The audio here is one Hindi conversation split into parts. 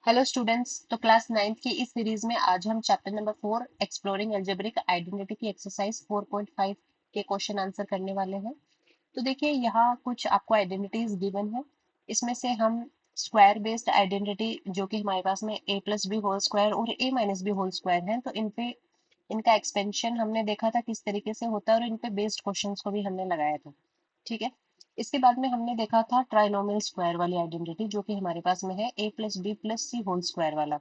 Hello students. तो क्लास 9th की इस सीरीज में आज हम chapter number 4 exploring algebraic identity की एक्सरसाइज 4.5 के क्वेश्चन आंसर करने वाले हैं। तो देखिए यहाँ कुछ आपको आइडेंटिटीज गिवन है। इसमें से हम स्क्वायर बेस्ड आइडेंटिटी जो कि हमारे पास में a plus B whole square और a minus B whole square है, तो इन पे इनका एक्सपेंशन हमने देखा था किस तरीके से होता है और इन पे बेस्ड क्वेश्चंस को भी हमने लगाया था। ठीक है। इसके बाद में हमने देखा था ट्राइनोमियल स्क्वायर वाली आइडेंटिटी जो कि हमारे पास में है a plus B plus C whole square वाला।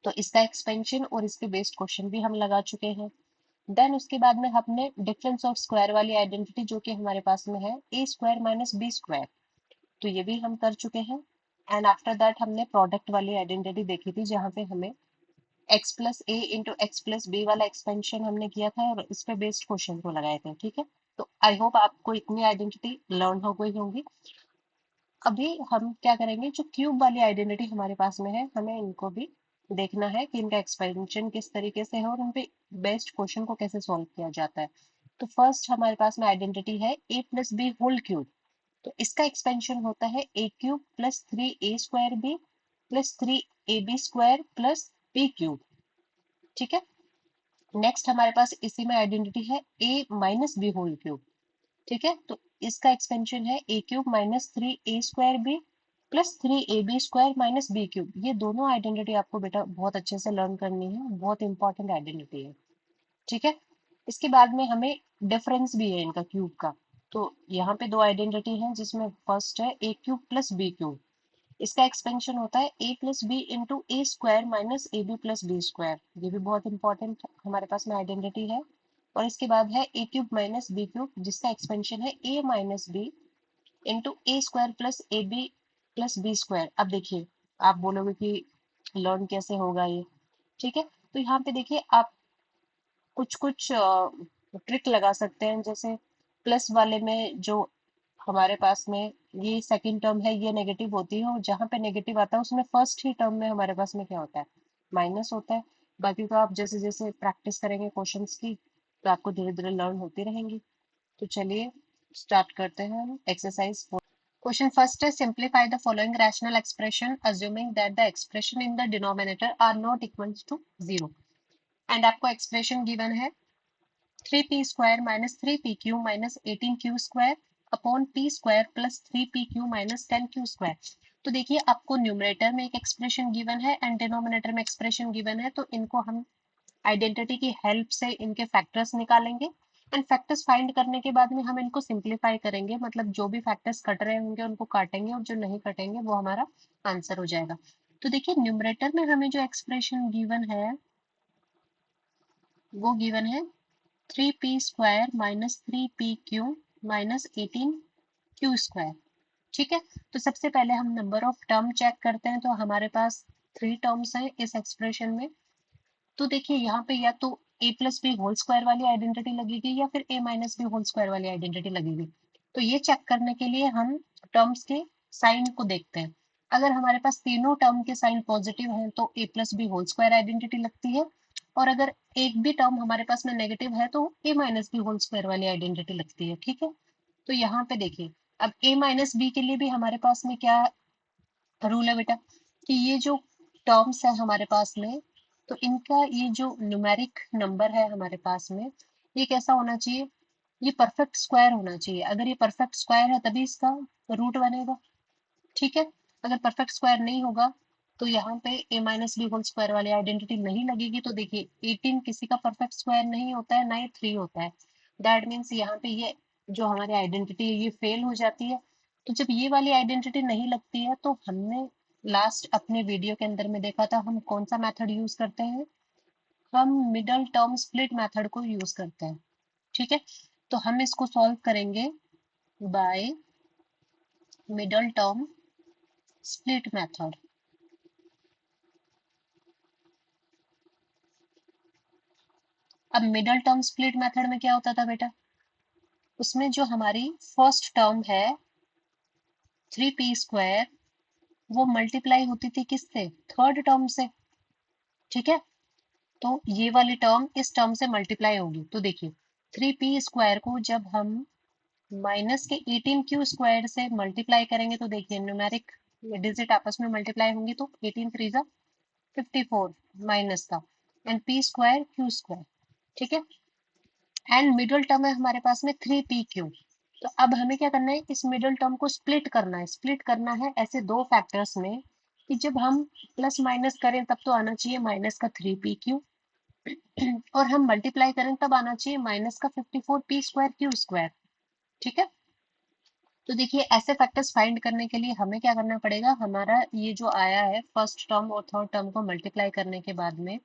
तो इसका एक्सपेंशन और इसके बेस्ड क्वेश्चन भी हम लगा चुके हैं। देन उसके बाद में हमने डिफरेंस ऑफ स्क्वायर वाली आइडेंटिटी जो कि हमारे पास में है ए स्क्वायर माइनस बी स्क्वायर, तो ये भी हम कर चुके हैं। एंड आफ्टर दैट हमने प्रोडक्ट वाली आइडेंटिटी देखी थी जहां पे हमें एक्स प्लस ए इंटू एक्स प्लस बी वाला एक्सपेंशन हमने किया था और इस पे बेस्ड क्वेश्चन को लगाए थे। ठीक है। तो आई होप आपको इतनी आइडेंटिटी लर्न हो गई होंगी। अभी हम क्या करेंगे, जो क्यूब वाली आइडेंटिटी हमारे पास में है हमें इनको भी देखना है कि इनका एक्सपेंशन किस तरीके से है और उन पे बेस्ट क्वेश्चन को कैसे सॉल्व किया जाता है। तो फर्स्ट हमारे पास में आइडेंटिटी है a plus B whole cube. तो इसका एक्सपेंशन होता है a cube plus 3a² B plus 3ab square plus b cube. ठीक है। नेक्स्ट हमारे पास इसी में आइडेंटिटी है a minus B whole cube. ठीक है। तो इसका एक्सपेंशन है a cube minus 3a² B plus 3ab square minus b cube. ये दोनों आइडेंटिटी आपको बेटा बहुत अच्छे से लर्न करनी है, बहुत इंपॉर्टेंट आइडेंटिटी है। ठीक है। इसके बाद में हमें डिफरेंस भी है इनका क्यूब का। तो यहाँ पे दो आइडेंटिटी है जिसमें फर्स्ट है a cube plus b cube. इसका एक्सपेंशन होता है a plus B into A square minus A B plus B square. ये भी बहुत इंपॉर्टेंट हमारे पास में आइडेंटिटी है। और इसके बाद है a cube minus B cube जिसका एक्सपेंशन है a minus B into A square plus A B plus B square. अब देखिए, आप बोलोगे कि लर्न कैसे होगा ये। ठीक है। तो यहाँ पे देखिए आप कुछ कुछ ट्रिक लगा सकते हैं। जैसे प्लस वाले में जो हमारे पास में ये सेकंड टर्म है ये नेगेटिव होती है और जहां पे नेगेटिव आता है उसमें फर्स्ट ही टर्म में हमारे पास में क्या होता है, माइनस होता है। बाकी तो आप जैसे जैसे प्रैक्टिस करेंगे क्वेश्चंस की तो आपको धीरे धीरे लर्न होती रहेंगी। तो चलिए स्टार्ट करते हैं हम एक्सरसाइज। क्वेश्चन फर्स्ट है, simplify the following rational expression assuming that the expression in the denominator are not equal to zero. And आपको एक्सप्रेशन गिवन है 3p² minus 3pq minus 18q square upon p square plus 3pq minus 10q square. तो देखिए आपको न्यूमरेटर में एक एक्सप्रेशन गिवन है एंड डिनोमिनेटर में एक्सप्रेशन गिवन है, तो इनको हम आइडेंटिटी की हेल्प से इनके फैक्टर्स निकालेंगे। एंड फैक्टर्स फाइंड करने के बाद में हम इनको सिंप्लीफाई करेंगे, मतलब जो भी फैक्टर्स कट रहे होंगे उनको काटेंगे और जो नहीं कटेंगे वो हमारा आंसर हो जाएगा। तो देखिए न्यूमरेटर में हमें जो एक्सप्रेशन गिवन है वो गिवन है 3p² minus 3pq minus 18q²। ठीक है। तो सबसे पहले हम नंबर ऑफ टर्म चेक करते हैं। तो हमारे पास 3 टर्म्स हैं इस एक्सप्रेशन में। तो देखिए यहाँ पे या तो a plus B whole square वाली आइडेंटिटी लगेगी या फिर a minus B whole square वाली आइडेंटिटी लगेगी। तो ये चेक करने के लिए हम टर्म्स के साइन को देखते हैं। अगर हमारे पास तीनों टर्म के साइन पॉजिटिव हैं तो a plus B whole square identity लगती है। और अगर एक भी टर्म हमारे पास में नेगेटिव है तो a minus B whole square वाली आइडेंटिटी लगती है। ठीक है। तो यहाँ पे देखिए, अब a माइनस बी के लिए भी हमारे पास में क्या रूल है बेटा, कि ये जो टर्म्स है हमारे पास में, तो इनका ये जो न्यूमेरिक नंबर है हमारे पास में ये कैसा होना चाहिए, ये परफेक्ट स्क्वायर होना चाहिए। अगर ये परफेक्ट स्क्वायर है तभी इसका रूट बनेगा। ठीक है। अगर परफेक्ट स्क्वायर नहीं होगा तो यहाँ पे a minus B whole square वाली आइडेंटिटी नहीं लगेगी। तो देखिए 18 किसी का परफेक्ट स्क्वायर नहीं होता है, ना ही 3 होता है। दैट मीन्स यहाँ पे ये जो हमारी आइडेंटिटी है ये फेल हो जाती है। तो जब ये वाली आइडेंटिटी नहीं लगती है तो हमने लास्ट अपने वीडियो के अंदर में देखा था हम कौन सा मेथड यूज करते हैं, हम मिडल टर्म स्प्लिट मेथड को यूज करते हैं। ठीक है। तो हम इसको सॉल्व करेंगे by middle term split method. अब मिडल टर्म स्प्लिट मेथड में क्या होता था बेटा, उसमें जो हमारी फर्स्ट टर्म है 3p² वो मल्टीप्लाई होती थी किससे, थर्ड टर्म से। ठीक है। तो ये वाली टर्म इस टर्म से मल्टीप्लाई होगी। तो देखिए 3p² को जब हम माइनस के 18q² से मल्टीप्लाई करेंगे तो देखिए न्यूमेरिक ये डिजिट आपस में मल्टीप्लाई होंगी तो 18 3 जा 54 माइनस का and P square Q square, ठीक है। एंड मिडल टर्म है हमारे पास में 3pq। तो अब हमें क्या करना है, इस मिडल टर्म को स्प्लिट करना है। स्प्लिट करना है ऐसे दो फैक्टर्स में कि जब हम प्लस माइनस करें तब तो आना चाहिए माइनस का 3pq, और हम मल्टीप्लाई करें तब आना चाहिए माइनस का 54p स्क्वायर क्यू स्क्वायर, ठीक है। तो देखिए ऐसे फैक्टर्स फाइंड करने के लिए हमें क्या करना पड़ेगा, हमारा ये जो आया है फर्स्ट टर्म और थर्ड टर्म को मल्टीप्लाई करने के बाद में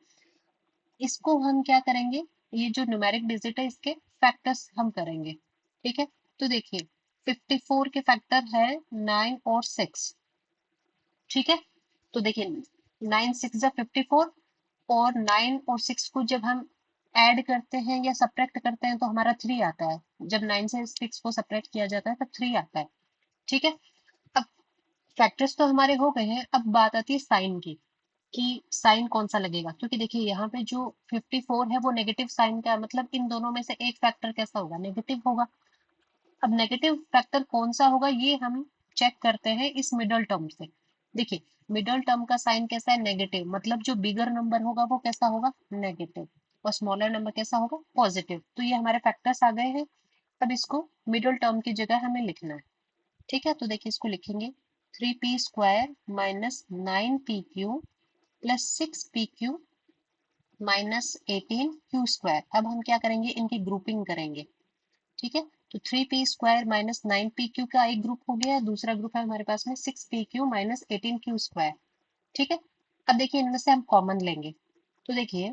इसको हम क्या करेंगे, ये जो न्यूमेरिक डिजिट है इसके फैक्टर्स हम करेंगे, ठीक है। तो देखिए 54 के फैक्टर है 9 और 6, ठीक है। तो देखिए 9 6 जा 54, और 9 और 6 को जब हम ऐड करते हैं या सब्ट्रैक्ट करते हैं तो हमारा 3 आता है। जब 9 से 6 को सब्ट्रैक्ट किया जाता है तब 3 आता है, ठीक है। अब फैक्टर्स तो हमारे हो गए हैं, अब बात आती है साइन की कि साइन कौन सा लगेगा, क्योंकि देखिए यहाँ पे जो 54 है वो नेगेटिव साइन का है, मतलब इन दोनों में से एक फैक्टर कैसा होगा, नेगेटिव होगा। अब नेगेटिव फैक्टर कौन सा होगा ये हम चेक करते हैं इस मिडल टर्म से। देखिए मिडल टर्म का साइन कैसा है, नेगेटिव, मतलब जो बिगर नंबर होगा वो कैसा होगा, नेगेटिव, और स्मॉलर नंबर कैसा होगा, पॉजिटिव। तो ये हमारे फैक्टर्स आ गए हैं। अब इसको मिडल टर्म की जगह हमें लिखना है, ठीक है। तो देखिए इसको लिखेंगे 3p² minus 9pq plus 6pq minus 18q²। अब हम क्या करेंगे, इनकी ग्रुपिंग करेंगे, ठीक है। तो 3p² माइनस 9pq का एक ग्रुप हो गया, दूसरा ग्रुप है हमारे पास में 6pq माइनस 18q², ठीक है। अब देखिए इनमें से हम कॉमन लेंगे, तो देखिए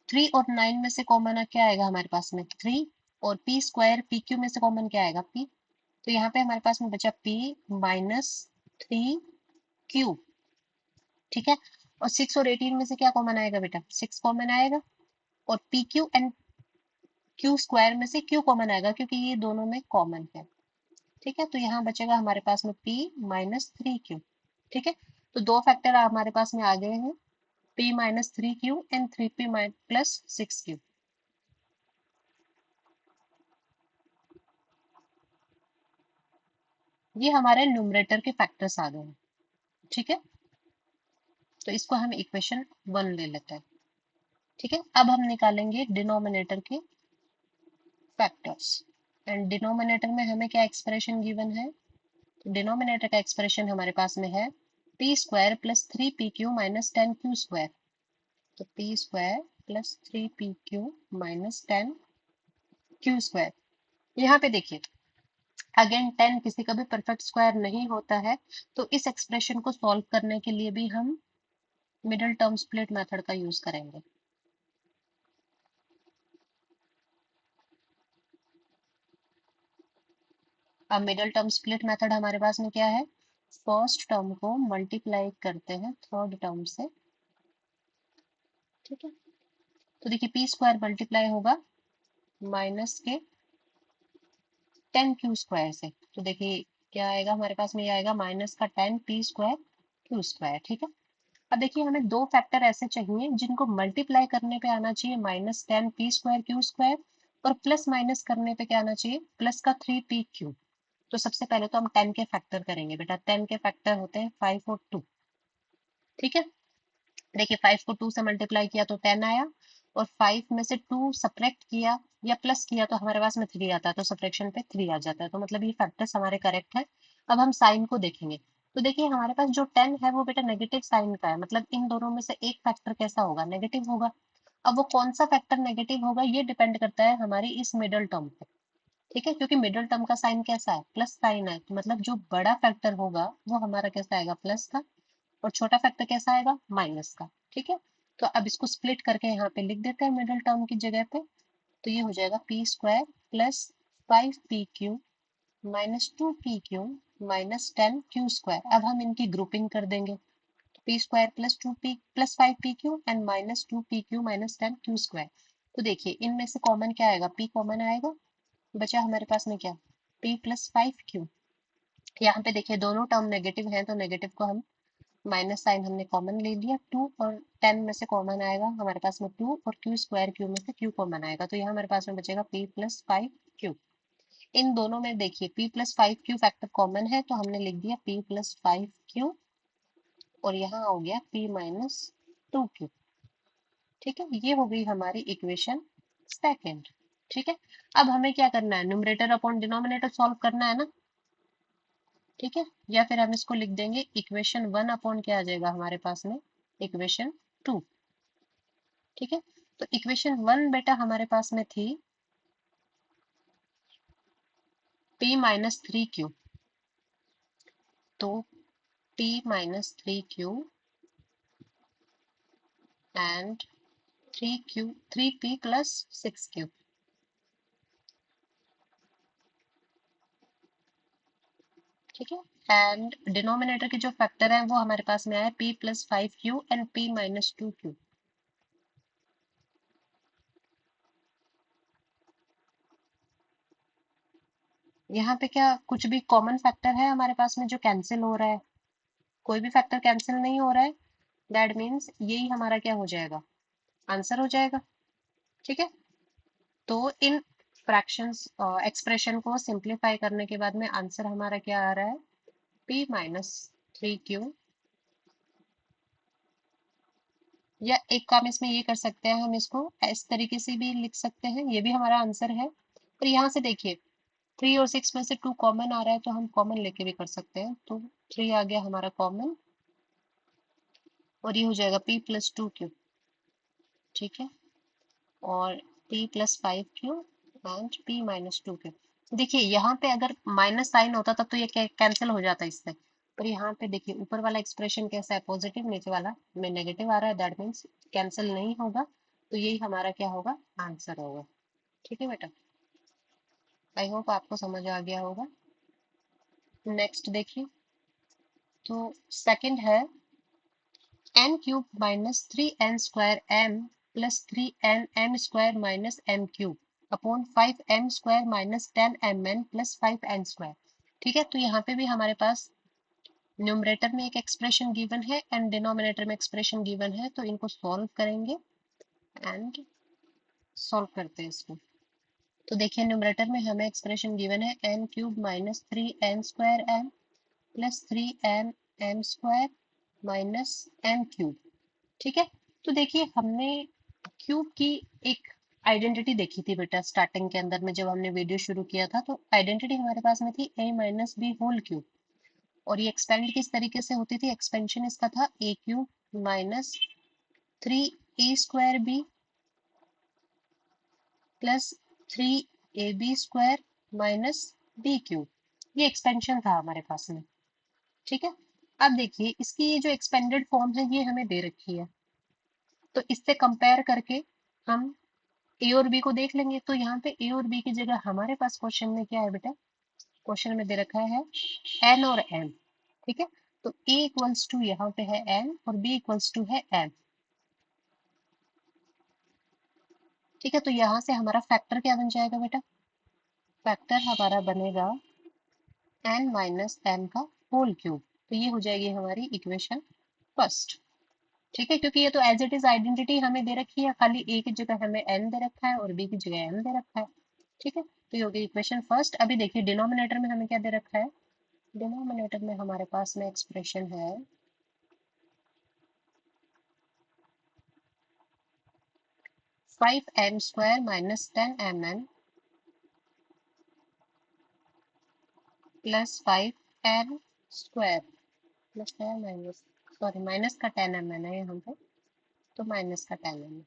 3 और 9 में से कॉमन क्या आएगा हमारे पास में 3, और p² pq में से कॉमन क्या आएगा p। तो यहाँ पे हमारे पास में बचा p माइनस 3q, ठीक है। और 6 और 18 में से क्या कॉमन आएगा बेटा, 6 कॉमन आएगा, और pq एंड q² में से q कॉमन आएगा क्योंकि ये दोनों में कॉमन है, ठीक है। तो यहाँ बचेगा हमारे पास में p माइनस 3q, ठीक है। तो दो फैक्टर हमारे पास में आ गए हैं, p minus 3q and 3p plus 6q। ये हमारे न्यूमरेटर के फैक्टर्स आ गए हैं, ठीक है। तो इसको हम इक्वेशन 1 ले लेते हैं, ठीक है। अब हम निकालेंगे डिनोमिनेटर के फैक्टर्स, एंड डिनोमिनेटर में हमें क्या एक्सप्रेशन गिवन है, डिनोमिनेटर का एक्सप्रेशन हमारे पास में है p² plus 3pq minus 10q²। तो p² plus 3pq minus 10q²। यहाँ पे देखिए अगेन 10 किसी का भी परफेक्ट स्क्वायर नहीं होता है, तो इस एक्सप्रेशन को सॉल्व करने के लिए भी हम मिडिल टर्म स्प्लिट मेथड का यूज करेंगे। अब मिडिल टर्म स्प्लिट मेथड हमारे पास में क्या है, फर्स्ट टर्म को मल्टीप्लाई करते हैं थर्ड टर्म से, ठीक है। तो देखिए p² मल्टीप्लाई होगा माइनस के 10q² से, तो देखिए क्या आएगा हमारे पास में, ये आएगा माइनस का 10p² q², ठीक है। अब देखिए हमें दो फैक्टर ऐसे चाहिए जिनको मल्टीप्लाई करने पे आना चाहिए माइनस 10p² q², और प्लस माइनस करने पे क्या आना चाहिए, प्लस का 3pq। तो सबसे पहले तो हम 10 के फैक्टर करेंगे बेटा, 10 के फैक्टर होते हैं 5 और 2, ठीक है। देखिए 5 को 2 से मल्टीप्लाई किया तो 10 आया, और 5 में से 2 सब्ट्रैक्ट किया या प्लस किया तो हमारे पास में 3 आता है, तो सब्ट्रैक्शन पे 3 आ जाता है, तो मतलब ये फैक्टर्स हमारे करेक्ट है। अब हम साइन को देखेंगे, तो देखिए हमारे पास जो 10 है वो बेटा नेगेटिव साइन का है, मतलब इन दोनों में से एक फैक्टर कैसा होगा, नेगेटिव होगा। अब वो कौन सा फैक्टर नेगेटिव होगा ये डिपेंड करता है हमारी इस मिडल टर्म पे, ठीक है, क्योंकि मिडल टर्म का साइन कैसा है, प्लस साइन है, तो मतलब जो बड़ा फैक्टर होगा वो हमारा कैसा आएगा, प्लस का, और छोटा फैक्टर कैसा आएगा, माइनस का, ठीक है। तो अब इसको स्प्लिट करके यहाँ पे लिख देते हैं मिडिल टर्म की जगह पे, तो ये हो जाएगा p² plus 5pq minus 2pq minus 10q²। अब हम इनकी ग्रुपिंग कर देंगे, तो p² plus 2p plus 5pq and minus 2pq minus 10q²। तो देखिए इनमें से कॉमन क्या आएगा, p कॉमन आएगा, बचा हमारे पास में क्या, p प्लस 5q। यहाँ पे देखिए दोनों टर्म नेगेटिव हैं तो नेगेटिव को हम माइनस साइन हमने कॉमन ले लिया, 2 और 10 में से कॉमन आएगा हमारे पास में 2, और q² q में से q कॉमन आएगा, तो यहाँ हमारे पास में बचेगा p प्लस 5q। इन दोनों में देखिए p plus 5q factor common है, तो हमने लिख दिया p प्लस 5q, और यहाँ हो गया p माइनस 2q। ठीक है, ये हो गई हमारी इक्वेशन सेकेंड। ठीक है, अब हमें क्या करना है, न्यूमरेटर अपॉन डिनोमिनेटर सॉल्व करना है ना। ठीक है, या फिर हम इसको लिख देंगे इक्वेशन 1 अपॉन क्या आ जाएगा हमारे पास में, इक्वेशन 2। ठीक है, तो इक्वेशन 1 बेटा हमारे पास में थी p माइनस 3q, तो p minus 3q and 3p plus 6q। ठीक है, एंड डिनोमिनेटर के जो फैक्टर है वो हमारे पास में आया p plus 5q and p minus 2q। यहाँ पे क्या कुछ भी कॉमन फैक्टर है हमारे पास में जो कैंसिल हो रहा है? कोई भी फैक्टर कैंसिल नहीं हो रहा है, दैट मीन्स यही हमारा क्या हो जाएगा, आंसर हो जाएगा। ठीक है, तो इन फ्रैक्शंस एक्सप्रेशन को सिंप्लीफाई करने के बाद में आंसर हमारा क्या आ रहा है, p माइनस 3q, या एक काम इसमें ये कर सकते हैं, हम इसको इस तरीके से भी लिख सकते हैं, ये भी हमारा आंसर है। पर यहाँ से देखिए 3 और 6 में से 2 कॉमन आ रहा है, तो हम कॉमन लेके भी कर सकते हैं, तो 3 आ गया हमारा कॉमन, और ये हो जाएगा p प्लस 2q। ठीक है, और p plus 5q and p minus 2q। देखिए यहाँ पे अगर माइनस साइन होता तब तो ये कैंसिल हो जाता इससे, पर यहाँ पे देखिए ऊपर वाला एक्सप्रेशन कैसा है, पॉजिटिव, नीचे वाला में नेगेटिव आ रहा है, दैट मीन्स कैंसिल नहीं होगा, तो यही हमारा क्या होगा, आंसर होगा। ठीक है बेटा, आई होप आपको समझ आ गया होगा। नेक्स्ट देखिए, तो सेकंड है n cube minus 3n² m plus 3nm square minus m cube upon 5m² minus 10mn plus 5n²। ठीक है, तो यहाँ पे भी हमारे पास न्यूमरेटर में एक एक्सप्रेशन गिवन है एंड डिनोमिनेटर में एक्सप्रेशन गिवन है, तो इनको सॉल्व करेंगे एंड सॉल्व करते हैं इसको। तो देखिए न्यूमरेटर में हमें एक्सप्रेशन गिवन है n cube minus 3n² m plus 3nm² minus m cube. ठीक है, तो देखिए हमने क्यूब की एक आइडेंटिटी देखी थी बेटा स्टार्टिंग के अंदर में, जब हमने वीडियो शुरू किया था, तो आइडेंटिटी हमारे पास में थी a minus B whole cube, और ये एक्सपेंड किस तरीके से होती थी, एक्सपेंशन इसका था a cube minus 3a² b plus 3ab² minus b cube. ये एक्सपेंशन था हमारे पास में। ठीक है, अब देखिए इसकी ये जो एक्सपेंडेड फॉर्म है ये हमें दे रखी है, तो इससे कंपेयर करके हम ए और बी को देख लेंगे। तो यहाँ पे ए और बी की जगह हमारे पास क्वेश्चन में क्या है बेटा, क्वेश्चन में दे रखा है एन और एम। ठीक है, तो ए इक्वल्स टू यहाँ पे है एन और बी इक्वल्स टू है एम। ठीक है, तो यहाँ से हमारा फैक्टर क्या बन जाएगा बेटा, फैक्टर हमारा बनेगा एन माइनस एम का होल क्यूब, तो ये हो जाएगी हमारी इक्वेशन फर्स्ट। ठीक है, क्योंकि ये तो एज इट इज आइडेंटिटी हमें दे रखी है, खाली ए की जगह हमें एन दे रखा है और बी की जगह एम दे रखा है। ठीक है, तो ये होगी इक्वेशन फर्स्ट। अभी देखिए डिनोमिनेटर में हमें क्या दे रखा है, डिनोमिनेटर में हमारे पास में एक्सप्रेशन है 5m² minus 10mn plus 5m² plus है माइनस, सॉरी माइनस का 10mn है यहाँ पे, तो माइनस का 10mn।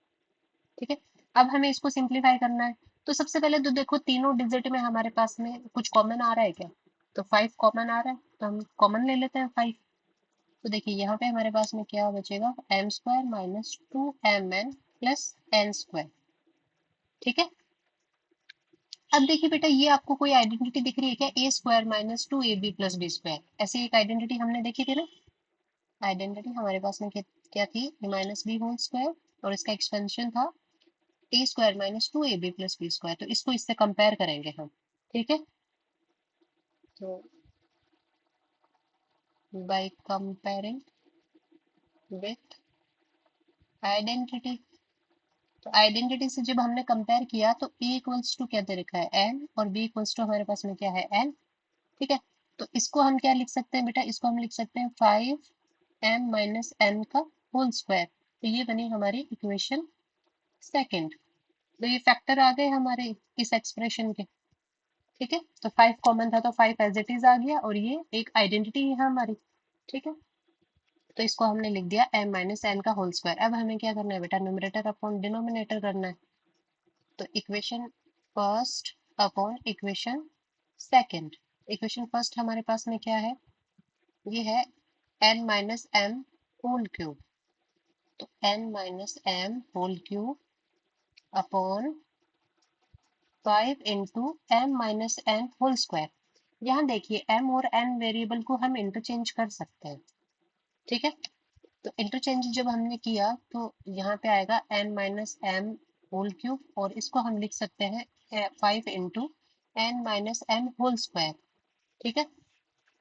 ठीक है, अब हमें इसको सिंप्लीफाई करना है, तो सबसे पहले तो देखो तीनों डिजिट में हमारे पास में कुछ कॉमन आ रहा है क्या, तो 5 कॉमन आ रहा है, तो हम कॉमन ले लेते हैं 5। तो देखिए यहाँ पे हमारे पास में क्या बचेगा, m² minus 2mn plus n²। ठीक है, अब देखिए बेटा ये आपको कोई आइडेंटिटी दिख रही है क्या, a² minus 2ab plus b², ऐसी एक आइडेंटिटी हमने देखी थी ना। आइडेंटिटी हमारे पास में क्या थी, a minus B whole square, और इसका एक्सपेंशन था a² minus 2ab plus b², तो इसको इससे कंपेयर करेंगे हम। ठीक है, तो बाय कंपेयरिंग विथ आइडेंटिटी, तो आइडेंटिटी से जब हमने कंपेयर किया तो ए इक्वल्स टू क्या दे रखा है एन, और बी इक्वल्स टू हमारे पास में क्या है एन। ठीक है, तो इसको हम क्या लिख सकते हैं बेटा, इसको हम लिख सकते हैं 5m माइनस एन का होल स्क्वायर। तो ये बनी हमारी इक्वेशन सेकेंड। तो ये फैक्टर आ गए हमारे इस एक्सप्रेशन के। ठीक है, तो 5 कॉमन था तो 5 एज इट इज आ गया, और ये एक आइडेंटिटी है हमारी। ठीक है, तो इसको हमने लिख दिया m माइनस एन का होल स्क्वायर। अब हमें क्या करना है बेटा, न्यूमरेटर अपॉन डिनोमिनेटर करना है। तो equation first upon equation second. Equation first हमारे पास में क्या है, ये है n minus M whole cube. तो n minus M whole cube upon 5 into M minus N whole square. यहाँ देखिए m और n वेरिएबल को हम इंटरचेंज कर सकते हैं। ठीक है, तो इंटरचेंज जब हमने किया तो यहाँ पे आएगा n minus M whole cube, और इसको हम लिख सकते हैं 5 into N minus M whole square. ठीक है,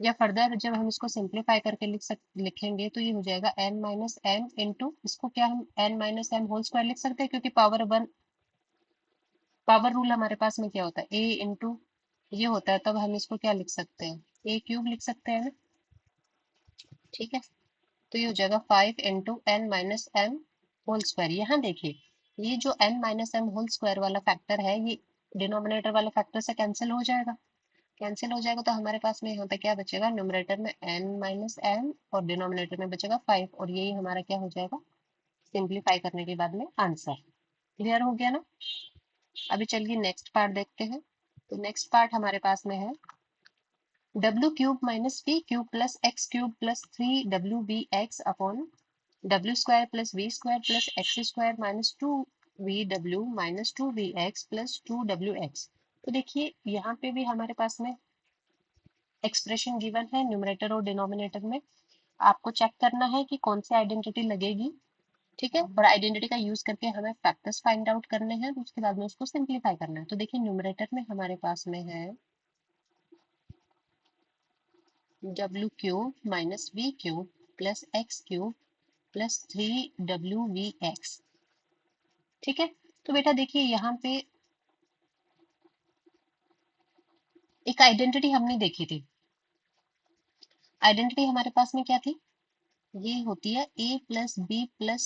या फर्दर जब हम इसको सिंप्लीफाई करके लिखेंगे तो ये हो जाएगा n माइनस एम इंटू, इसको क्या हम n minus M whole square लिख सकते हैं, क्योंकि पावर वन, पावर रूल हमारे पास में क्या होता है a इंटू ये होता है, तब हम इसको क्या लिख सकते हैं a क्यूब लिख सकते हैं ना। ठीक है, तो ये हो जाएगा 5 into N minus M whole square. यहाँ देखिए, ये जो n minus M whole square वाला फैक्टर है, ये डिनोमिनेटर वाले फैक्टर से कैंसिल हो जाएगा। कैंसिल हो जाएगा तो हमारे पास में यहाँ पे क्या बचेगा, न्यूमरेटर में n माइनस एम और डिनोमिनेटर में बचेगा 5, और यही हमारा क्या हो जाएगा, सिंप्लीफाई करने के बाद में आंसर। क्लियर हो गया ना। अभी चलिए नेक्स्ट पार्ट देखते हैं। तो नेक्स्ट पार्ट हमारे पास में है W cube minus V cube plus X cube plus 3wbx upon W square plus V square plus X square minus 2vw minus 2vx plus 2wx। तो देखिए यहाँ पे भी हमारे पास में एक्सप्रेशन गिवन है न्यूमरेटर और डिनोमिनेटर में। आपको चेक करना है कि कौन सी आइडेंटिटी लगेगी। ठीक है, और आइडेंटिटी का यूज करके हमें फैक्टर्स फाइंड आउट करने हैं, तो उसके बाद में उसको सिंप्लीफाई करना है। तो देखिए न्यूमरेटर में हमारे पास में है W cube minus V cube plus X cube plus 3wvx। ठीक है, तो बेटा देखिए यहाँ पे एक आइडेंटिटी हमने देखी थी। आइडेंटिटी हमारे पास में क्या थी, ये होती है a plus B plus,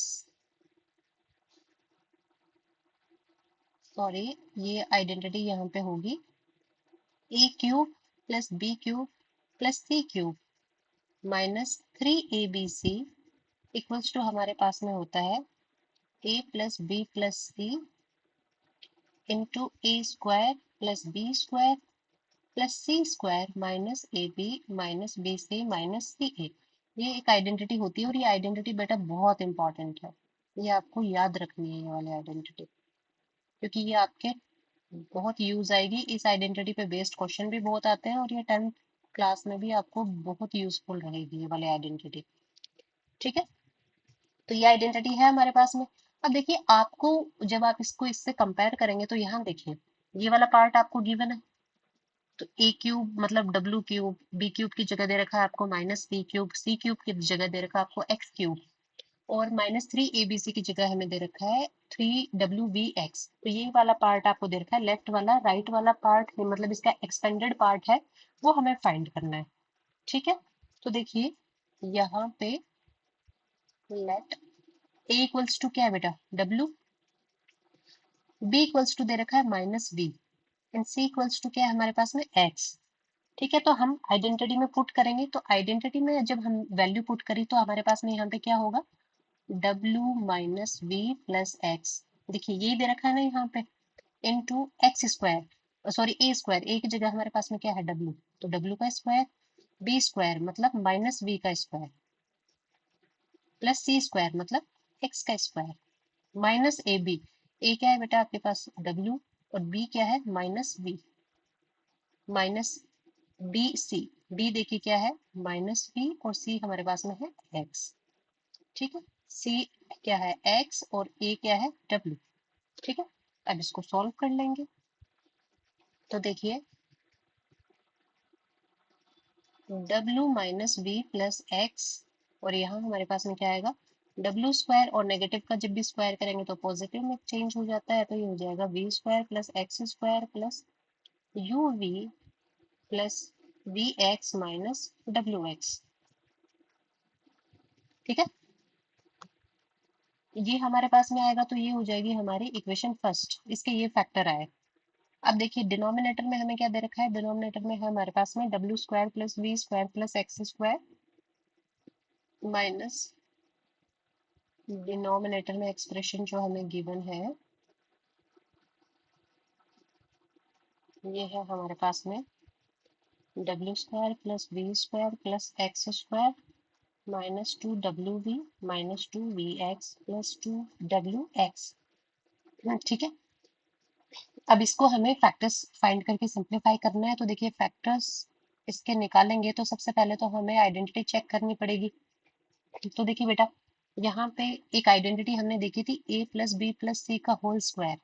sorry, ये आइडेंटिटी यहाँ पे होगी a cube plus B cube plus C cube minus 3abc equals to हमारे पास में होता है a plus B plus C into A square plus B square plus C square minus A B minus B C minus C A. ये एक आइडेंटिटी होती है, और ये आइडेंटिटी बेटा बहुत इंपॉर्टेंट है। ये आपको याद रखनी है, ये वाली आइडेंटिटी, क्योंकि ये आपके बहुत यूज आएगी। इस आइडेंटिटी पे बेस्ड क्वेश्चन भी बहुत आते हैं, और ये 10th क्लास में भी आपको बहुत यूजफुल रहेगी ये वाली आइडेंटिटी। ठीक है, तो ये आइडेंटिटी है हमारे पास में। अब देखिए आपको, जब आप इसको इससे कंपेयर करेंगे तो यहाँ देखिए ये वाला पार्ट आपको गिवन है। तो ए क्यूब मतलब डब्ल्यू क्यूब, बी क्यूब की जगह दे रखा है आपको माइनस बी क्यूब, सी क्यूब की जगह दे रखा है आपको एक्स क्यूब, और माइनस 3abc की जगह हमें दे रखा है 3wvx। तो ये वाला पार्ट आपको दे रखा है लेफ्ट वाला, राइट वाला पार्ट मतलब इसका एक्सपेंडेड पार्ट है, वो हमें फाइंड करना है। ठीक है, तो देखिए यहाँ पे लेट a इक्वल्स टू क्या है बेटा w, b इक्वल्स टू दे रखा है minus b, and c equals to क्या है हमारे पास में x। ठीक है, तो हम आइडेंटिटी में पुट करेंगे, तो आइडेंटिटी में जब हम वैल्यू पुट करी तो हमारे पास में यहाँ पे क्या होगा, w minus V plus X. देखिए यही दे रखा है ना यहाँ पे, into X square, sorry A square, A की जगह हमारे पास में क्या है w, तो w का स्क्वायर, बी स्क्वायर मतलब माइनस वी का स्क्वायर, प्लस सी स्क्वायर मतलब एक्स का स्क्वायर, माइनस ए बी। ए क्या है बेटा आपके पास w, और b क्या है minus V, minus B C, B देखिए क्या है माइनस बी, और सी हमारे पास में है एक्स। ठीक है, सी क्या है एक्स और ए क्या है डब्ल्यू। ठीक है, अब इसको सॉल्व कर लेंगे। तो देखिए W minus B plus X, और यहाँ हमारे पास में क्या आएगा डब्ल्यू स्क्वायर और नेगेटिव का जब भी स्क्वायर करेंगे तो पॉजिटिव में चेंज हो जाता है, तो ये हो जाएगा V square plus X square plus U V plus V X minus W X. ठीक है, ये हमारे पास में आएगा तो ये हो जाएगी हमारी इक्वेशन फर्स्ट, इसके ये फैक्टर आए। अब देखिए डिनोमिनेटर में हमें क्या दे रखा है, डिनोमिनेटर में है हमारे पास में W square plus V square plus X square minus denominator में एक्सप्रेशन जो हमें गिवन है ये है हमारे पास में W square plus V square plus X square minus two W V minus two V X plus two W X. ठीक है, अब इसको हमें फैक्टर्स फाइंड करके सिंप्लीफाई करना है। तो देखिए फैक्टर्स इसके निकालेंगे तो सबसे पहले तो हमें आइडेंटिटी चेक करनी पड़ेगी। तो देखिए बेटा, यहाँ पे एक आइडेंटिटी हमने देखी थी a plus B plus C का होल स्क्वायर,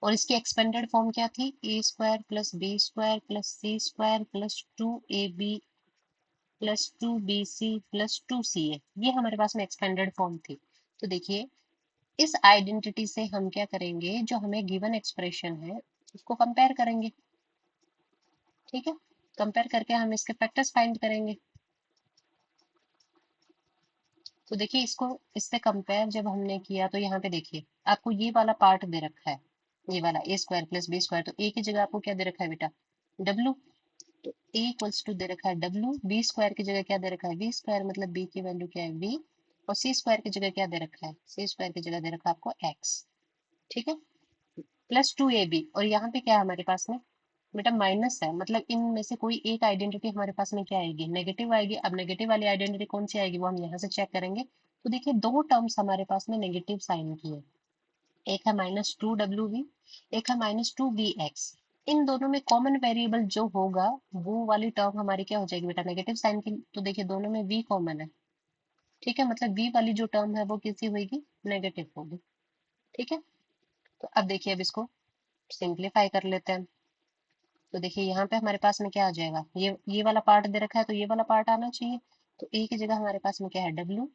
और इसकी एक्सपेंडेड फॉर्म क्या थी, A square plus B square plus C square plus two A B plus two B C plus two C A. ये हमारे पास में एक्सपेंडेड फॉर्म थी। तो देखिए इस आइडेंटिटी से हम क्या करेंगे, जो हमें गिवन एक्सप्रेशन है उसको कंपेयर करेंगे। ठीक है, कंपेयर करके हम इसके फैक्टर्स फाइंड करेंगे। तो देखिए इसको इससे कंपेयर जब हमने किया तो यहाँ पे देखिए आपको ये वाला पार्ट दे रखा है, ये वाला ए स्क्वायर प्लस बी स्क्वायर, तो ए की जगह आपको क्या दे रखा है बेटा, डब्ल्यू। तो ए इक्वल्स टू दे रखा है डब्ल्यू, बी स्क्वायर की जगह क्या दे रखा है वी स्क्वायर, मतलब बी की वैल्यू क्या है वी, और सी स्क्वायर की जगह क्या दे रखा है, सी स्क्वायर की जगह दे रखा है आपको एक्स। ठीक है, प्लस टू ए बी, और यहाँ पे क्या है हमारे पास में बेटा माइनस है, मतलब इनमें से कोई एक आइडेंटिटी हमारे पास में क्या आएगी, नेगेटिव आएगी। अब नेगेटिव वाली आइडेंटिटी कौन सी आएगी वो हम यहाँ से चेक करेंगे। तो देखिए दो टर्म्स हमारे पास में नेगेटिव साइन की है, एक है माइनस टू डब्ल्यू वी, एक है माइनस टू वी एक्स। इन दोनों में कॉमन वेरिएबल जो होगा वो वाली टर्म हमारी क्या हो जाएगी बेटा, नेगेटिव साइन की। तो देखिए दोनों में वी कॉमन है। ठीक है, मतलब वी वाली जो टर्म है वो किसी होगी, नेगेटिव होगी। ठीक है, तो अब देखिए अब इसको सिंप्लीफाई कर लेते हैं। तो देखिए यहाँ पे हमारे पास में क्या आ जाएगा, ये वाला पार्ट दे रखा है तो ये वाला पार्ट आना चाहिए। तो ए की जगह हमारे पास में क्या है डब्ल्यू,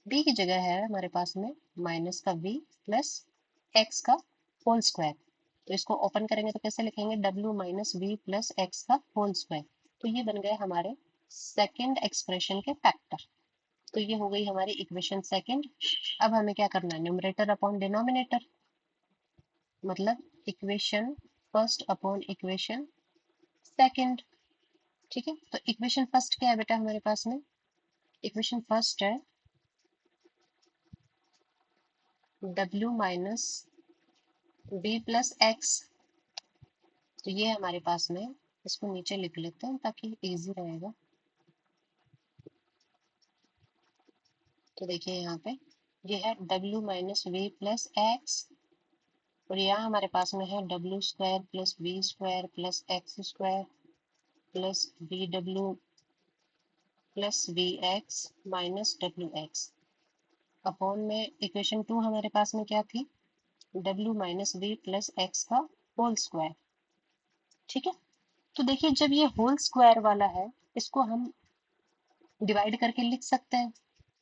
बी की जगह है हमारे पास में माइनस का वी प्लस एक्स का होल स्क्वायर। तो इसको ओपन करेंगे तो कैसे लिखेंगे, W minus V plus X का होल स्क्वायर। तो ये बन गए हमारे सेकेंड एक्सप्रेशन के फैक्टर। तो ये हो गई हमारी इक्वेशन सेकेंड। अब हमें क्या करना है, न्यूमरेटर अपॉन डिनोमिनेटर, मतलब equation first upon equation second. ठीक है, तो इक्वेशन फर्स्ट क्या है बेटा हमारे पास में, इक्वेशन फर्स्ट है w minus B plus X. तो ये हमारे पास में, इसको नीचे लिख लेते हैं ताकि इजी रहेगा। तो देखिए यहाँ पे ये है w minus V plus X, और यहाँ हमारे पास में है w square plus V square plus X square plus B W plus V X minus W X. Upon में इक्वेशन टू हमारे पास में क्या थी, w minus V plus X का होल स्क्वायर। ठीक है, तो देखिए जब ये होल स्क्वायर वाला है इसको हम डिवाइड करके लिख सकते हैं।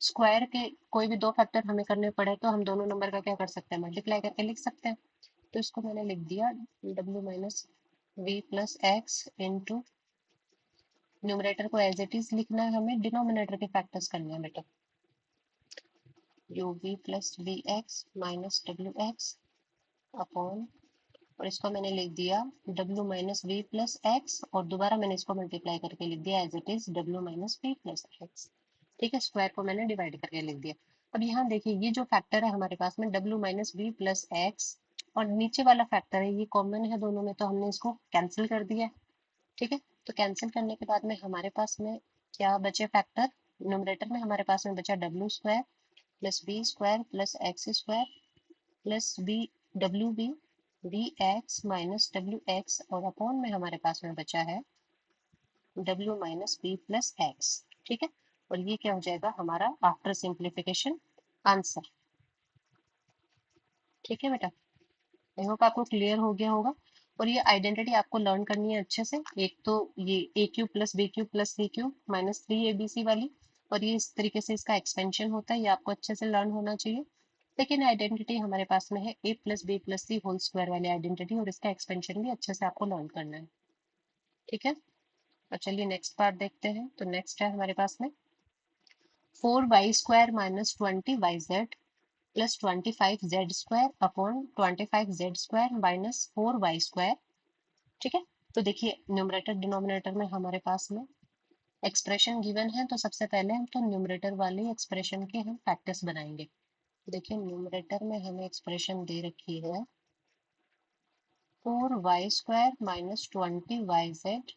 स्क्वायर के कोई भी दो फैक्टर हमें करने पड़े तो हम दोनों नंबर का क्या कर सकते हैं, मल्टीप्लाई करके लिख सकते हैं। तो इसको मैंने लिख दिया w minus V plus X into, numerator को एज इट इज लिखना है हमें, डिनोमिनेटर के फैक्टर्स करने हैं बेटा, U V plus V X minus W X upon, और इसको मैंने लिख दिया w minus V plus X, और दोबारा मैंने इसको मल्टीप्लाई करके लिख दिया as it is w minus V plus X. ठीक है, स्क्वायर को मैंने डिवाइड करके लिख दिया। अब यहाँ देखिए ये जो फैक्टर है हमारे पास में w minus V plus X, और नीचे वाला फैक्टर है ये कॉमन है दोनों में, तो हमने इसको कैंसिल कर दिया। ठीक है, तो कैंसिल करने के बाद में हमारे पास में क्या बचे फैक्टर, न्यूमरेटर में हमारे पास में बचा W square plus B square plus X square plus B W B V X minus W X, और अपॉन में हमारे पास में बचा है w minus B plus X. ठीक है, और ये क्या हो जाएगा हमारा आफ्टर सिंप्लीफिकेशन आंसर। ठीक है बेटा, आई होप आपको क्लियर हो गया होगा। और ये आइडेंटिटी आपको लर्न करनी है अच्छे से। एक तो ये A cube plus B cube plus C cube minus three A B C वाली, और ये इस तरीके से इसका एक्सपेंशन होता है, ये आपको अच्छे से लर्न होना चाहिए। लेकिन आइडेंटिटी हमारे पास में है a plus B plus C whole square वाली आइडेंटिटी, और इसका एक्सपेंशन भी अच्छे से आपको लर्न करना है। ठीक है, और चलिए नेक्स्ट पार्ट देखते हैं। तो नेक्स्ट है हमारे पास में 4y² minus 20yz plus 25z² upon 25z² minus 4y²। ठीक है, तो देखिए न्यूमरेटर डिनोमिनेटर में हमारे पास में एक्सप्रेशन गिवन है, तो सबसे पहले हम तो न्यूमरेटर वाले एक्सप्रेशन के हम फैक्टर्स बनाएंगे। देखिए न्यूमरेटर में हमें एक्सप्रेशन दे रखी है 4y² minus 20yz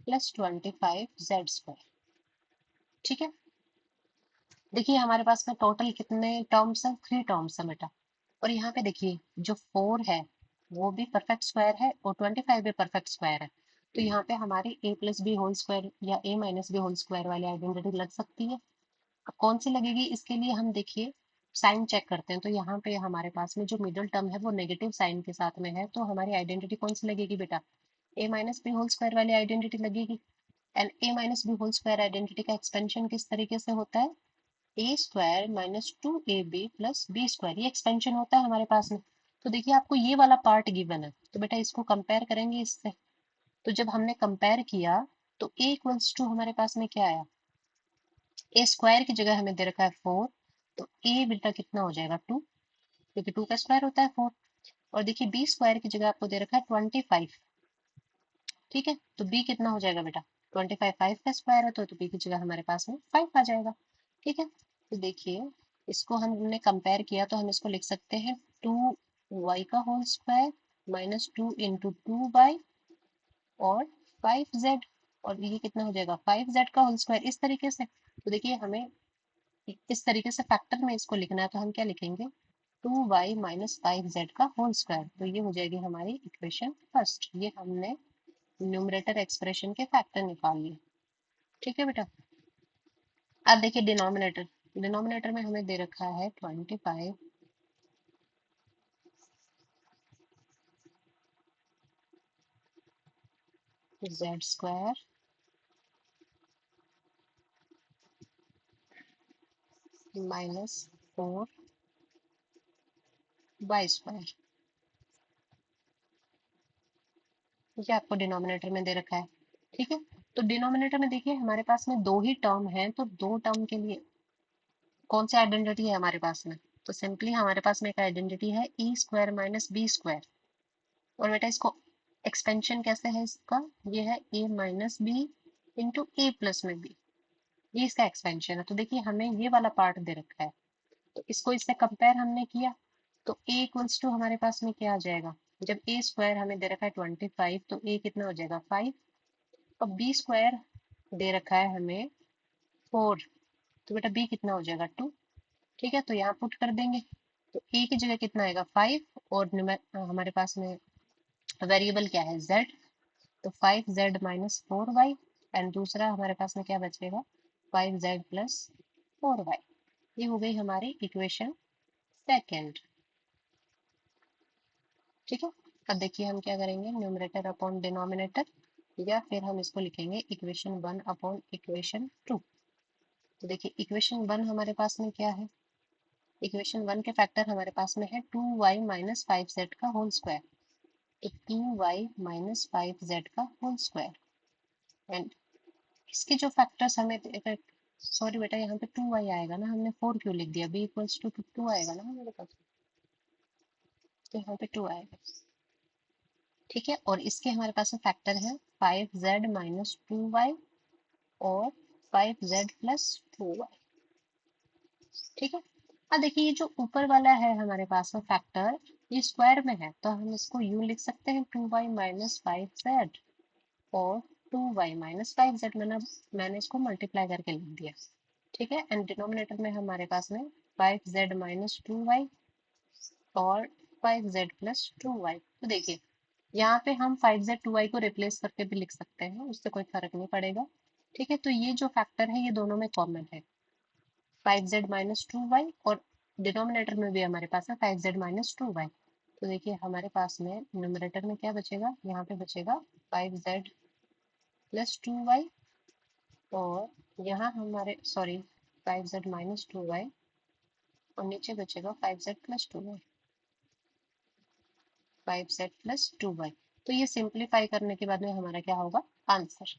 plus 25z²। ठीक है, देखिए हमारे पास में टोटल कितने टर्म्स हैं, 3 टर्म्स है बेटा। और यहाँ पे देखिए जो 4 है वो भी परफेक्ट स्क्वायर है और 25 भी परफेक्ट स्क्वायर है। तो यहाँ पे हमारी a plus B whole square या a minus B whole square वाली आइडेंटिटी लग सकती है। अब कौन सी लगेगी, इसके लिए हम देखिए साइन चेक करते हैं। तो यहाँ पे हमारे पास में जो मिडिल टर्म है वो नेगेटिव साइन के साथ में है, तो हमारी आइडेंटिटी कौन सी लगेगी बेटा, a minus B whole square वाली आइडेंटिटी लगेगी। And a minus B whole square identity का एक्सपेंशन किस तरीके से होता है, a² minus 2ab plus b², ये एक्सपेंशन होता है हमारे पास में। तो देखिए आपको ये वाला पार्ट गिवन है, तो बेटा इसको कंपेयर करेंगे इससे। तो जब हमने कंपेयर किया तो a इक्वल्स टू हमारे पास में क्या आया, a स्क्वायर की जगह हमें दे रखा है 4, तो a बेटा कितना हो जाएगा 2, क्योंकि 2 का स्क्वायर होता है 4। और देखिए b स्क्वायर की जगह आपको दे रखा है 25। ठीक है, तो b कितना हो जाएगा बेटा, 25 5 का स्क्वायर है, तो b की जगह हमारे पास में 5 आ जाएगा। ठीक है, तो देखिए इसको हमने कंपेयर किया तो हम इसको लिख सकते हैं 2y का whole square minus 2 into 2y और 5z, और ये कितना हो जाएगा 5z का होल स्क्वायर, इस तरीके से। तो देखिए हमें इस तरीके से फैक्टर में इसको लिखना है, तो हम क्या लिखेंगे 2y माइनस 5z का होल स्क्वायर, तो ये हो जाएगी हमारी इक्वेशन फर्स्ट। ये हमने न्यूमरेटर एक्सप्रेशन के फैक्टर निकाल लिए। ठीक है बेटा, अब देखिए डिनोमिनेटर, डिनोमिनेटर में हमें दे रखा है 25 z² माइनस 4y², ये आपको डिनोमिनेटर में दे रखा है। ठीक है, तो डिनोमिनेटर में देखिए हमारे पास में दो ही टर्म है, तो दो टर्म के लिए कौन सी आइडेंटिटी है हमारे पास में, तो सिंपली हमारे पास में एक आइडेंटिटी है e² माइनस b²। और बेटा इसको एक्सपेंशन कैसे है इसका, ये है a minus B into A plus में b, ये इसका एक्सपेंशन है। तो देखिए हमें ये वाला पार्ट दे रखा है, तो इसको इससे कंपेयर हमने किया तो a इक्वल्स टू हमारे पास में क्या आ जाएगा, जब a स्क्वायर हमें दे रखा है 25, तो a कितना हो जाएगा 5, और b स्क्वायर दे रखा है हमें 4, तो बेटा b कितना हो जाएगा 2। ठीक है, तो यहाँ पुट कर देंगे, तो a की जगह कितना आएगा 5, और हमारे पास में वेरिएबल क्या है z, तो 5z माइनस 4y, एंड दूसरा हमारे पास में क्या बचेगा 5z प्लस 4y। ये हो गई हमारी इक्वेशन सेकेंड। ठीक है, अब देखिए हम क्या करेंगे, न्यूमरेटर अपॉन डिनोमिनेटर, या फिर हम इसको लिखेंगे इक्वेशन 1 अपॉन इक्वेशन 2। तो देखिए इक्वेशन 1 हमारे पास में क्या है, इक्वेशन 1 के फैक्टर हमारे पास में है 2y माइनस 5z का होल स्क्वायर, तो 2y माइनस 5z का होल स्क्वायर। एंड इसके जो फैक्टर्स हमें, सॉरी बेटा यहाँ पे 2y आएगा ना, हमने 4 क्यों लिख दिया, b इक्वल्स टू 2 आएगा ना हमारे पास, तो यहाँ पे 2 आएगा। ठीक है, और इसके हमारे पास में फैक्टर है 5z माइनस 2y और 5z प्लस 2y। ठीक है, अब देखिए ये जो ऊपर वाला है हमारे पास में फैक्टर, ये स्क्वायर में है, तो हम इसको यूं लिख सकते हैं 2y माइनस 5z और 2y माइनस 5z, मैंने इसको मल्टीप्लाई करके लिख दिया। ठीक है, एंड डिनोमिनेटर में हमारे पास में 5z माइनस 2y और 5z प्लस 2y। तो देखिए यहाँ पे हम 5z 2y को रिप्लेस करके भी लिख सकते हैं, उससे कोई फर्क नहीं पड़ेगा। ठीक है, तो ये जो फैक्टर है ये दोनों में कॉमन है, 5z माइनस 2y, और डिनोमिनेटर में भी हमारे पास है 5z माइनस 2y। तो देखिए हमारे पास में न्यूमरेटर में क्या बचेगा, यहाँ पे बचेगा 5z प्लस 2y और यहाँ हमारे सॉरी 5z-2y और नीचे बचेगा 5z+2y, 5z+2y। तो ये सिंप्लीफाई करने के बाद में हमारा क्या होगा, आंसर।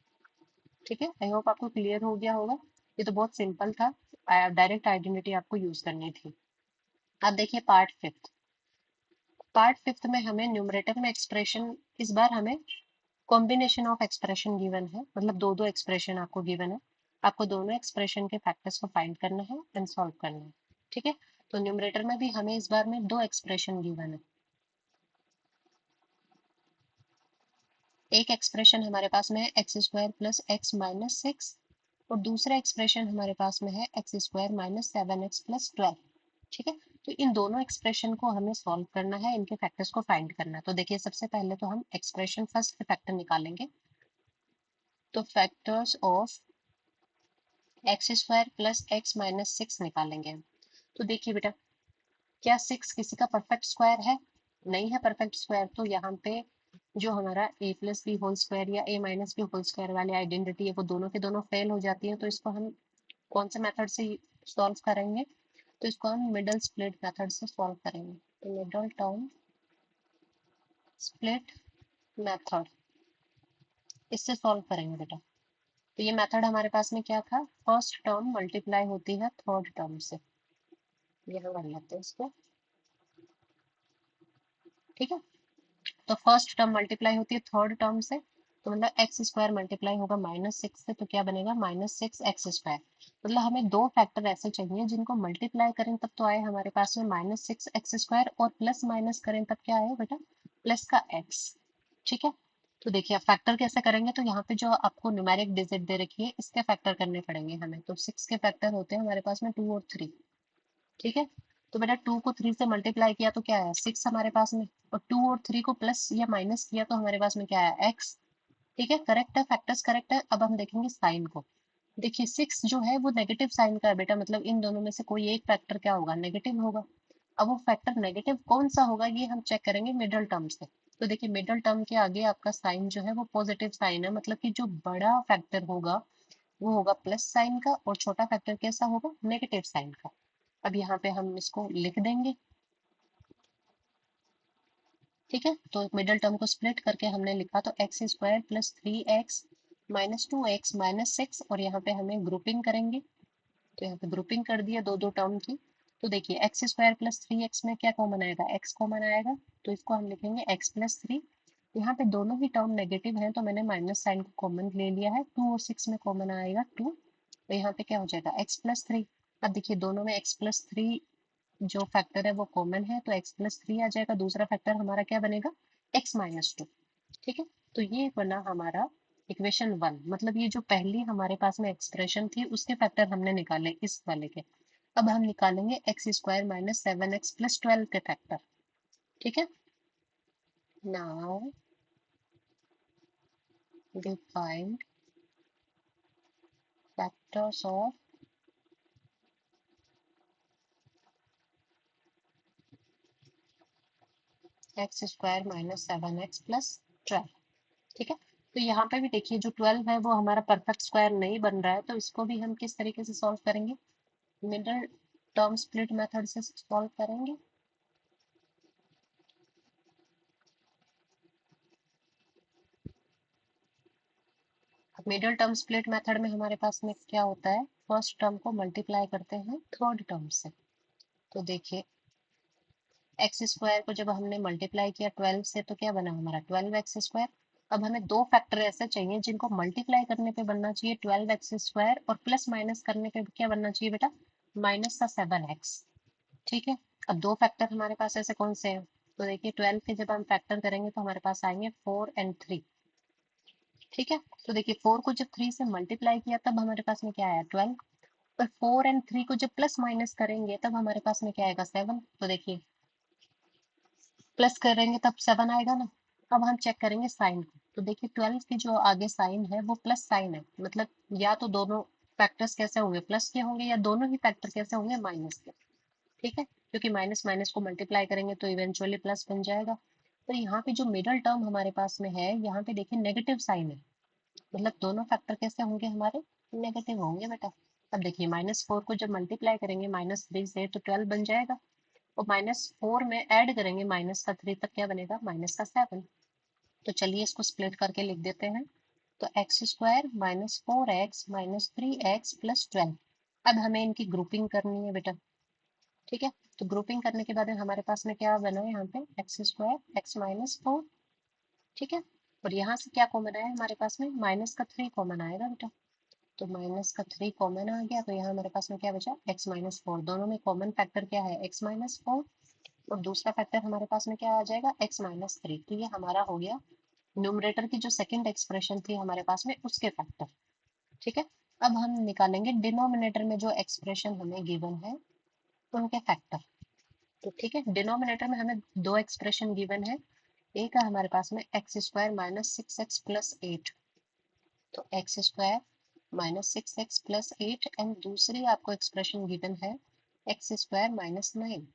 ठीक है, आई होप आपको क्लियर हो गया होगा। ये तो बहुत सिंपल था, डायरेक्ट आइडेंटिटी आपको यूज करनी थी। अब देखिए पार्ट फिफ्थ। पार्ट फिफ्थ में हमें न्यूमरेटर में एक्सप्रेशन, इस बार हमें कॉम्बिनेशन ऑफ एक्सप्रेशन गिवन है, मतलब दो दो एक्सप्रेशन आपको गिवन है। आपको दोनों एक्सप्रेशन के फैक्टर्स को फाइंड करना है एंड सॉल्व करना है। ठीक है, तो न्यूमरेटर में भी हमें इस बार में दो एक्सप्रेशन गिवन है। एक एक्सप्रेशन हमारे पास में है x² + x - 6 और दूसरा एक्सप्रेशन हमारे पास में है x² - 7x + 12। ठीक है, तो इन दोनों एक्सप्रेशन को हमें सॉल्व करना है, इनके फैक्टर्स को फाइंड करना है। तो देखिए सबसे पहले तो हम एक्सप्रेशन फर्स्ट के फैक्टर निकालेंगे। तो फैक्टर्स ऑफ x² + x - 6 निकालेंगे हम। तो देखिए बेटा, क्या 6 किसी का परफेक्ट स्क्वायर है? नहीं है परफेक्ट स्क्वायर, तो यहाँ पे जो हमारा a+b² या a-b² वाली आइडेंटिटी है वो दोनों के दोनों फेल हो जाती है। तो इसको हम कौन से मेथड से सॉल्व करेंगे? तो इसको हम मिडल स्प्लिट मेथड से सॉल्व करेंगे। तो मिडल टर्म स्प्लिट मेथड, इससे सॉल्व करेंगे बेटा। तो ये मेथड हमारे पास में क्या था, फर्स्ट टर्म मल्टीप्लाई होती है थर्ड टर्म से, यहाँ कर लेते हैं इसको। ठीक है, तो फर्स्ट टर्म मल्टीप्लाई होती है थर्ड टर्म से, तो मतलब x² मल्टीप्लाई होगा -6 से, तो क्या बनेगा -6x²। मतलब हमें दो फैक्टर ऐसे चाहिए जिनको मल्टीप्लाई करें तब तो आए हमारे पास में -6x² और प्लस माइनस करें तब क्या आए बेटा, प्लस का x। ठीक है, तो देखिए अब फैक्टर कैसे करेंगे, तो यहाँ पे जो आपको न्यूमेरिक डिजिट दे रखी है इसके फैक्टर करने पड़ेंगे हमें। तो 6 के फैक्टर होते हैं हमारे पास में 2 और 3। ठीक है, तो बेटा 2 को 3 से मल्टीप्लाई किया तो क्या है 6 हमारे पास में, और 2 और 3 को प्लस या माइनस किया तो हमारे पास में क्या है x। ठीक है, करेक्ट है, फैक्टर्स करेक्ट है। अब हम देखेंगे साइन को। देखिए 6 जो है वो नेगेटिव साइन का है बेटा, मतलब इन दोनों में से कोई एक फैक्टर क्या होगा, नेगेटिव होगा। अब वो फैक्टर नेगेटिव कौन सा होगा ये हम चेक करेंगे मिडल टर्म से। तो देखिए मिडल टर्म के आगे आपका साइन जो है वो पॉजिटिव साइन है, मतलब कि जो बड़ा फैक्टर होगा वो होगा प्लस साइन का और छोटा फैक्टर कैसा होगा, नेगेटिव साइन का। अब यहाँ पे हम इसको लिख देंगे। ठीक है, तो मिडल टर्म को स्प्लिट करके हमने लिखा, तो x² + 3x - 2x - 6, और यहाँ पे हमें ग्रुपिंग करेंगे। तो यहाँ पे ग्रुपिंग कर दिया दो दो टर्म की। तो देखिए x² + 3x में क्या कॉमन आएगा, x कॉमन आएगा, तो इसको हम लिखेंगे x + 3। यहाँ पे दोनों ही टर्म नेगेटिव हैं तो मैंने माइनस साइन को कॉमन ले लिया है। 2 और 6 में कॉमन आएगा 2, तो यहाँ पे क्या हो जाएगा x + 3। अब देखिए दोनों में x + 3 जो फैक्टर है वो कॉमन है, तो x + 3 आ जाएगा। दूसरा फैक्टर हमारा क्या बनेगा, x - 2। ठीक है, तो ये बना हमारा इक्वेशन 1, मतलब ये जो पहली हमारे पास में एक्सप्रेशन थी उसके फैक्टर हमने निकाले इस वाले के। अब हम निकालेंगे x² - 7x + 12 के फैक्टर। ठीक है, now we find factors of x² - 7x + 12। ठीक है, तो यहाँ पे भी देखिए जो 12 है वो हमारा परफेक्ट स्क्वायर नहीं बन रहा है, तो इसको भी हम किस तरीके से सॉल्व करेंगे, मिडल टर्म स्प्लिट मेथड से सॉल्व करेंगे। मिडल टर्म स्प्लिट मेथड में हमारे पास में क्या होता है, फर्स्ट टर्म को मल्टीप्लाई करते हैं थर्ड टर्म से। तो देखिए x² को जब हमने मल्टीप्लाई किया 12 से तो क्या बना हमारा 12x²। अब हमें दो फैक्टर ऐसे चाहिए जिनको मल्टीप्लाई करने पे बनना चाहिए 12x² और प्लस माइनस करने पे क्या बनना चाहिए बेटा, माइनस का 7x। ठीक है, अब दो फैक्टर हमारे पास ऐसे कौन से हैं, तो देखिए 12 के जब हम फैक्टर करेंगे तो हमारे पास आएंगे 4 और 3। ठीक है, तो देखिए 4 को जब 3 से मल्टीप्लाई किया तब हमारे पास में क्या आया 12, और 4 और 3 को जब प्लस माइनस करेंगे तब हमारे पास में क्या आएगा 7। तो देखिए प्लस करेंगे तब 7 आएगा ना। अब हम चेक करेंगे साइन को, तो देखिए 12 की जो आगे साइन है वो प्लस साइन है, मतलब या तो दोनों फैक्टर्स कैसे होंगे, प्लस के होंगे, या दोनों ही फैक्टर कैसे होंगे, माइनस के। ठीक है, क्योंकि माइनस माइनस को मल्टीप्लाई करेंगे तो इवेंचुअली प्लस बन जाएगा। तो यहाँ पे जो मिडल टर्म हमारे पास में है, यहाँ पे देखिए नेगेटिव साइन है, मतलब दोनों फैक्टर कैसे होंगे हमारे, नेगेटिव होंगे बेटा। अब देखिए -4 को जब मल्टीप्लाई करेंगे -3 से तो 12 बन जाएगा, और -4 में ऐड करेंगे -3 तक क्या बनेगा, -7। तो चलिए इसको स्प्लिट करके लिख देते हैं। तो x² -4x - 3x + 12। अब हमें इनकी ग्रुपिंग करनी है बेटा। ठीक है, तो ग्रुपिंग करने के बाद हमारे पास में क्या बना है यहाँ पे, x² x - 4। ठीक है, और यहाँ से क्या कॉमन आया हमारे पास में, -3 कॉमन आएगा बेटा। तो -3 कॉमन आ गया, तो यहाँ हमारे पास में क्या बचा, x - 4। दोनों में कॉमन फैक्टर क्या है, x - 4, और दूसरा फैक्टर हमारे पास में क्या आ जाएगा, x - 3। तो ये हमारा हो गया न्यूमरेटर की जो सेकंड एक्सप्रेशन थी हमारे पास में उसके फैक्टर। ठीक है, अब हम निकालेंगे डिनोमिनेटर में जो एक्सप्रेशन हमें गिवन है उनके फैक्टर। तो ठीक है, डिनोमिनेटर में हमें दो एक्सप्रेशन गिवन है। एक है हमारे पास में x² - 6x + 8। तो x² - 6x + 8, एंड दूसरी आपको एक्सप्रेशन गिवन है x² - 9।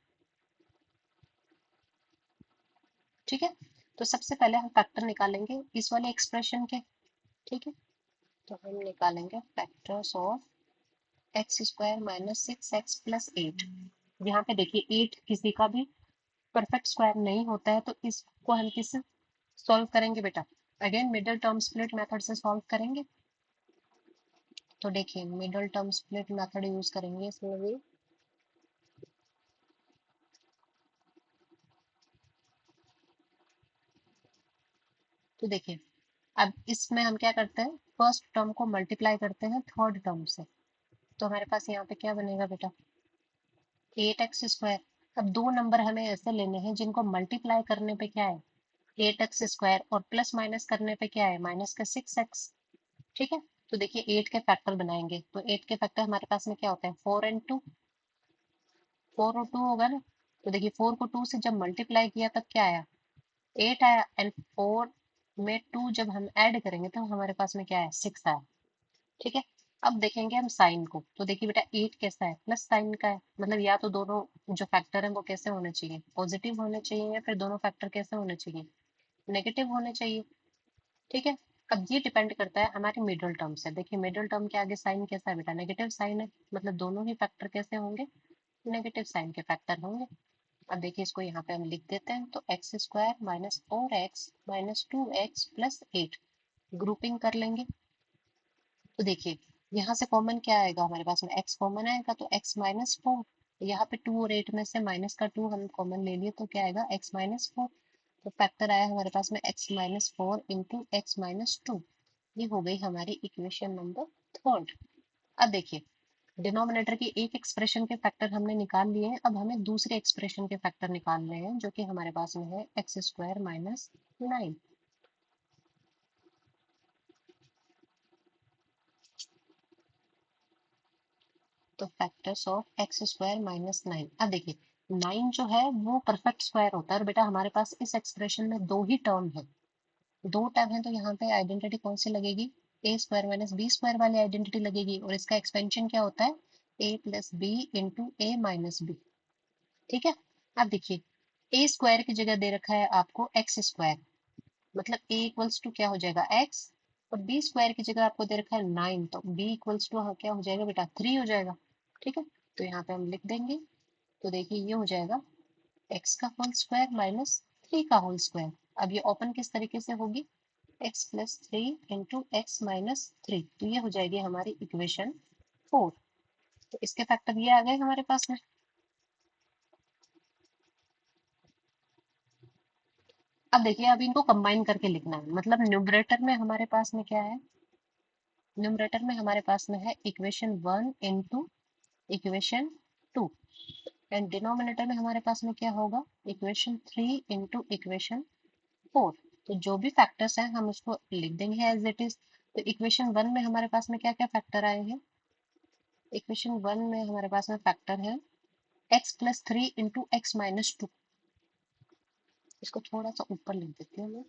ठीक है, तो सबसे पहले हम फैक्टर निकालेंगे इस वाले एक्सप्रेशन के। ठीक है, तो हम निकालेंगे फैक्टर्स ऑफ x² - 6x + 8। यहाँ पे देखिए 8 किसी का भी परफेक्ट स्क्वायर नहीं होता है, तो इसको हम किससे सॉल्व करेंगे बेटा, again middle term split method से सॉल्व करेंगे। तो देखिए middle term split method use करेंगे इसमें भी। तो देखिए अब इसमें हम क्या करते हैं, फर्स्ट टर्म को मल्टीप्लाई करते हैं थर्ड टर्म से। तो हमारे पास यहाँ पे क्या बनेगा बेटा, 8x²। अब दो नंबर हमें ऐसे लेने हैं जिनको मल्टीप्लाई करने पे क्या है, 8x² और प्लस माइनस करने पे क्या है, -6x। ठीक है, तो देखिए 8 के फैक्टर बनाएंगे, तो 8 के फैक्टर हमारे पास में क्या होता है, 4 and 2, 4 और 2 होगा ना। तो देखिए 4 को 2 से जब मल्टीप्लाई किया तब क्या आया, 8 आया, एंड 4 में 2 जब हम ऐड करेंगे तो हमारे पास में क्या है, 6 आया। ठीक है, अब देखेंगे हम साइन को। तो देखिए बेटा 8 कैसा है, प्लस साइन का है, मतलब या तो दोनों जो फैक्टर है वो कैसे होने चाहिए, पॉजिटिव होने चाहिए, या फिर दोनों फैक्टर कैसे होने चाहिए, नेगेटिव होने चाहिए। ठीक है, अब ये डिपेंड करता है हमारे मिडिल टर्म से। देखिए मिडिल टर्म के आगे साइन कैसा है बेटा, नेगेटिव साइन है, मतलब दोनों ही फैक्टर कैसे होंगे, नेगेटिव साइन के फैक्टर होंगे। अब देखिए इसको यहाँ पे हम लिख देते हैं, तो x² - 4x - 2x + 8 ग्रुपिंग कर लेंगे। तो देखिए यहाँ से कॉमन क्या आएगा हमारे पास में, x कॉमन आएगा, तो x - 4। यहाँ पे 2 और 8 में से माइनस का 2 हम कॉमन ले लिए, तो क्या आएगा, x - 4। तो फैक्टर आया हमारे पास में x - 4 इंटू x - 2। ये हो गई हमारी इक्वेशन नंबर थर्ड। अब देखिए डिनोमिनेटर की एक एक्सप्रेशन के फैक्टर हमने निकाल लिए हैं, अब हमें दूसरे एक्सप्रेशन के फैक्टर निकालने हैं जो कि हमारे पास में है x² - 9। तो फैक्टर्स ऑफ x² - 9। अब देखिए 9 जो है वो परफेक्ट स्क्वायर होता है, और बेटा हमारे पास इस एक्सप्रेशन में दो ही टर्म है, दो टर्म है, तो यहाँ पे आइडेंटिटी कौन सी लगेगी, a² - b² वाली आइडेंटिटी लगेगी, और इसका एक्सपेंशन क्या होता है, a + b into a - b। ठीक है, अब देखिए ए स्क्वायर की जगह दे रखा है आपको x², मतलब a इक्वल्स टू क्या हो जाएगा, x, और b स्क्वायर की जगह आपको दे रखा है 9, तो b इक्वल्स टू क्या हो जाएगा बेटा, 3 हो जाएगा। ठीक है, तो यहाँ पे हम लिख देंगे। तो देखिए ये हो जाएगा x का होल स्क्वायर माइनस 3 का होल स्क्वायर। अब ये ओपन किस तरीके से होगी, x + 3 इंटू x - 3। तो ये हो जाएगी हमारी इक्वेशन 4। तो इसके फैक्टर ये आ गए हमारे पास में। अब देखिए अब इनको कंबाइन करके लिखना है, मतलब न्यूमरेटर में हमारे पास में क्या है, न्यूमरेटर में हमारे पास में है equation 1 into equation 2, and denominator में हमारे पास में क्या होगा, इक्वेशन 3 इंटू इक्वेशन 4। तो जो भी फैक्टर्स हैं हम उसको लिख देंगे एज इट इज। तो इक्वेशन 1 में हमारे पास में क्या क्या फैक्टर आए हैं, इक्वेशन 1 में हमारे पास में फैक्टर है x + 3 इंटू x - 2। इसको थोड़ा सा ऊपर लिख देती हूँ मैं।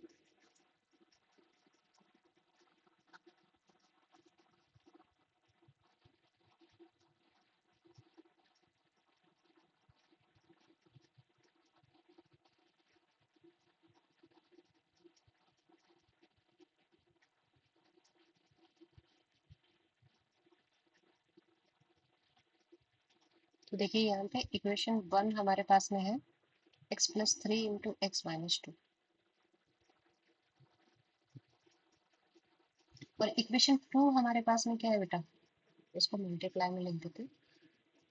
तो देखिए यहाँ पे इक्वेशन 1 हमारे पास में है x+3 इंटू x-2, और इक्वेशन 2 हमारे पास में क्या है बेटा, इसको मल्टीप्लाई में लिख देते हैं।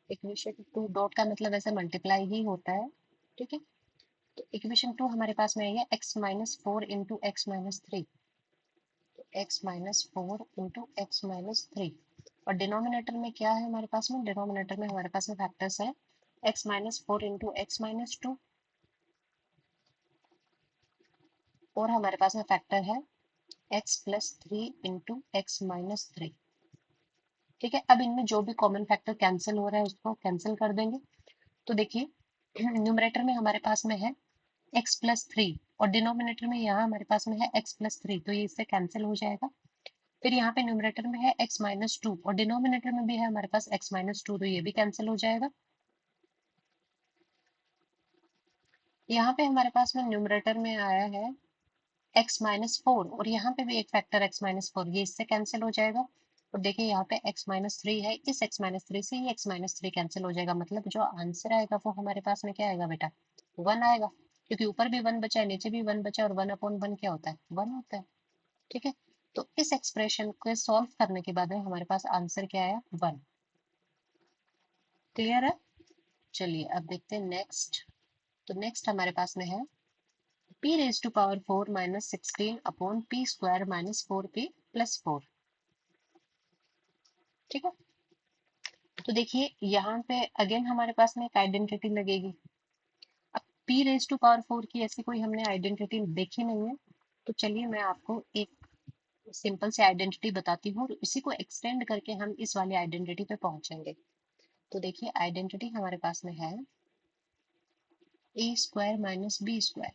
इक्वेशन 2 डॉट का मतलब ऐसे मल्टीप्लाई ही होता है, ठीक है। तो इक्वेशन 2 हमारे पास में है x-4 into x-3, x-4 into x-3, और डिनोमिनेटर में क्या है हमारे पास में, डिनोमिनेटर में हमारे पास में फैक्टर्स है x-4 इंटू x-2, और हमारे पास में फैक्टर है x+3 इंटू x-3, ठीक है। अब इनमें जो भी कॉमन फैक्टर कैंसिल हो रहा है उसको कैंसिल कर देंगे। तो देखिए न्यूमरेटर में हमारे पास में है x+3, और डिनोमिनेटर में यहाँ हमारे पास में है x+3, तो ये इससे कैंसिल हो जाएगा। फिर यहाँ पे न्यूमरेटर में है x-2, और डिनोमिनेटर में भी है हमारे पास x-2, तो ये भी कैंसिल हो जाएगा। यहाँ पे हमारे पास में न्यूमरेटर में आया है x-4, और यहाँ पे भी एक फैक्टर x-4, ये इससे कैंसिल हो जाएगा। और देखिए यहाँ पे x-3 है, इस x-3 से ये x-3 कैंसिल हो जाएगा, मतलब जो आंसर आएगा वो हमारे पास में क्या आएगा बेटा, 1 आएगा, क्योंकि ऊपर भी 1 बचा है, नीचे भी 1 बचा है, और 1/1 क्या होता है, 1 होता है, ठीक है। तो इस एक्सप्रेशन को सॉल्व करने के बाद में हमारे पास आंसर क्या आया, 1। क्लियर है। चलिए अब देखते हैं नेक्स्ट। तो नेक्स्ट हमारे पास में है p⁴ minus 16 upon p² minus 4p plus 4, ठीक है। तो देखिए यहाँ पे अगेन हमारे पास में एक आइडेंटिटी लगेगी। अब p⁴ की ऐसी कोई हमने आइडेंटिटी देखी नहीं है, तो चलिए मैं आपको एक सिंपल से आइडेंटिटी बताती हूँ, और इसी को एक्सटेंड करके हम इस वाली आइडेंटिटी पे पहुंचेंगे। तो देखिए आइडेंटिटी हमारे पास में है a² माइनस b²,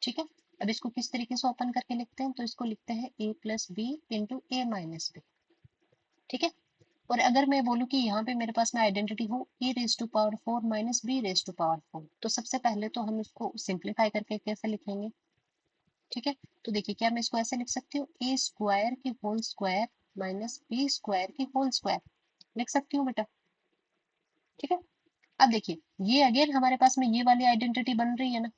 ठीक है। अब इसको किस तरीके से ओपन करके लिखते हैं, तो इसको लिखते हैं a+b into a minus b, ठीक है। और अगर मैं बोलूँ कि यहाँ पे मेरे पास में आइडेंटिटी हो e⁴ माइनस b⁴, तो सबसे पहले तो हम इसको सिंप्लीफाई करके कैसे लिखेंगे, ठीक है। तो देखिए क्या मैं इसको ऐसे लिख सकती हूँ, a² की होल स्क्वायर माइनस b² की होल स्क्वायर, लिख सकती हूँ बेटा, ठीक है। अब देखिए ये अगेन हमारे पास में ये वाली आइडेंटिटी बन रही है ना,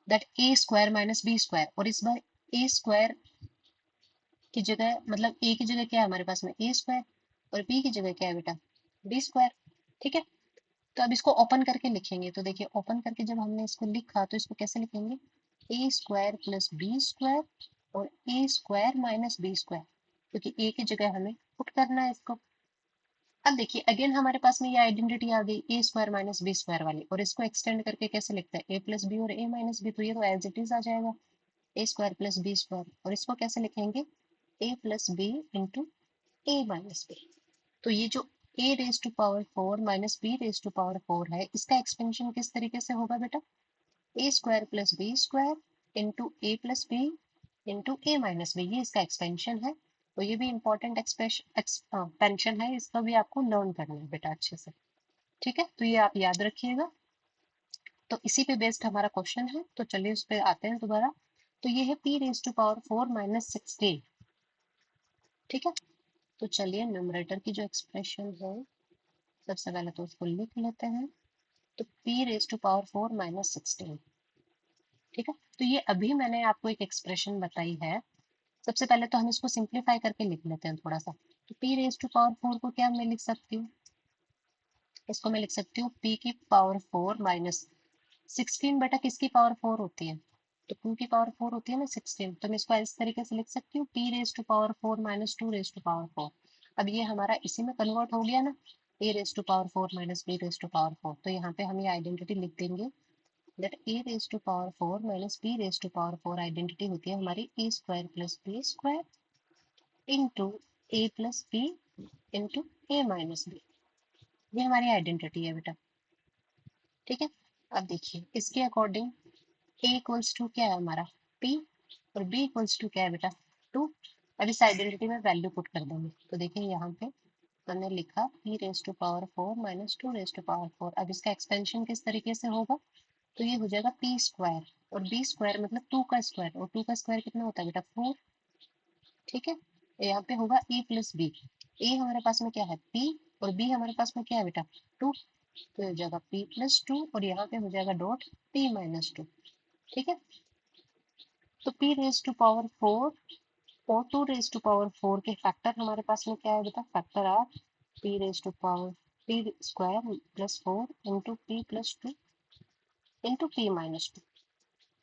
दैट a² माइनस b², और इस बार a² की जगह, मतलब a की जगह क्या है हमारे पास में a², और b की जगह क्या है बेटा b², ठीक है। तो अब इसको ओपन करके लिखेंगे, तो देखिए ओपन करके जब हमने इसको लिखा तो इसको कैसे लिखेंगे, a² प्लस b² और a² माइनस b², क्योंकि a की जगह हमें पुट करना है इसको। अब देखिए अगेन हमारे पास में ये आइडेंटिटी आ गई a² माइनस b² वाली, और इसको एक्सटेंड करके कैसे लिखते हैं a प्लस बी और a माइनस बी, तो ये तो एज इट इज आ जाएगा a² प्लस b², और इसको कैसे लिखेंगे a plus B into a minus B. तो ये जो a⁴ माइनस b⁴ है, इसका एक्सपेंशन किस तरीके से होगा बेटा, a² plus b² into a plus B into a minus B, ये इसका एक्सपेंशन है। तो ये भी इंपॉर्टेंट एक्सपेंशन है, इसको भी आपको लर्न करना है बेटा अच्छे से, ठीक है। तो ये आप याद रखिएगा। तो इसी पे बेस्ड हमारा क्वेश्चन है, तो चलिए उस पर आते हैं दोबारा। तो ये है p⁴ माइनस 16, ठीक है। तो चलिए न्यूमरेटर की जो एक्सप्रेशन है सबसे पहले तो उसको लिख लेते हैं। तो p⁴ माइनस 16, ठीक है। तो ये अभी मैंने आपको एक एक्सप्रेशन बताई है, सबसे पहले तो हम इसको सिंप्लीफाई करके लिख लेते हैं थोड़ा सा। तो p⁴ को क्या मैं लिख सकती हूँ, इसको मैं लिख सकती हूँ p⁴ माइनस 16 बेटा किसकी पावर 4 होती है, तो 2 की पावर 4 होती है ना 16, तो मैं इसको इस तरीके से लिख सकती हूँ p⁴ माइनस 2⁴। अब ये हमारा इसी में कन्वर्ट हो गया ना, a⁴ माइनस b⁴, तो यहाँ पे हम ये आइडेंटिटी लिख देंगे, that a⁴ minus b⁴ identity होती है हमारी a² plus b² into a plus B into a minus B, ये हमारी आइडेंटिटी है बेटा, ठीक है। अब देखिए इसके अकॉर्डिंग a इक्वल्स टू क्या है हमारा p, और b इक्वल्स टू क्या है बेटा 2। अब इस आइडेंटिटी में वैल्यू पुट कर देंगे, तो देखिए यहाँ पे हमने लिखा p⁴ माइनस 2⁴। अब इसका एक्सपेंशन किस तरीके से होगा, तो ये हो जाएगा p², और b² मतलब 2 का स्क्वायर, और 2 का स्क्वायर कितना होता है बेटा 4, ठीक है। यहाँ पे होगा a प्लस बी, a हमारे पास में क्या है p, और b हमारे पास में क्या है बेटा, 2, तो हो जाएगा p+2 और यहाँ पे हो जाएगा डॉट p-2। ठीक है, तो p⁴ और 2⁴ के फैक्टर हमारे पास में क्या है बेटा, factor are p² into p+2 into p-2।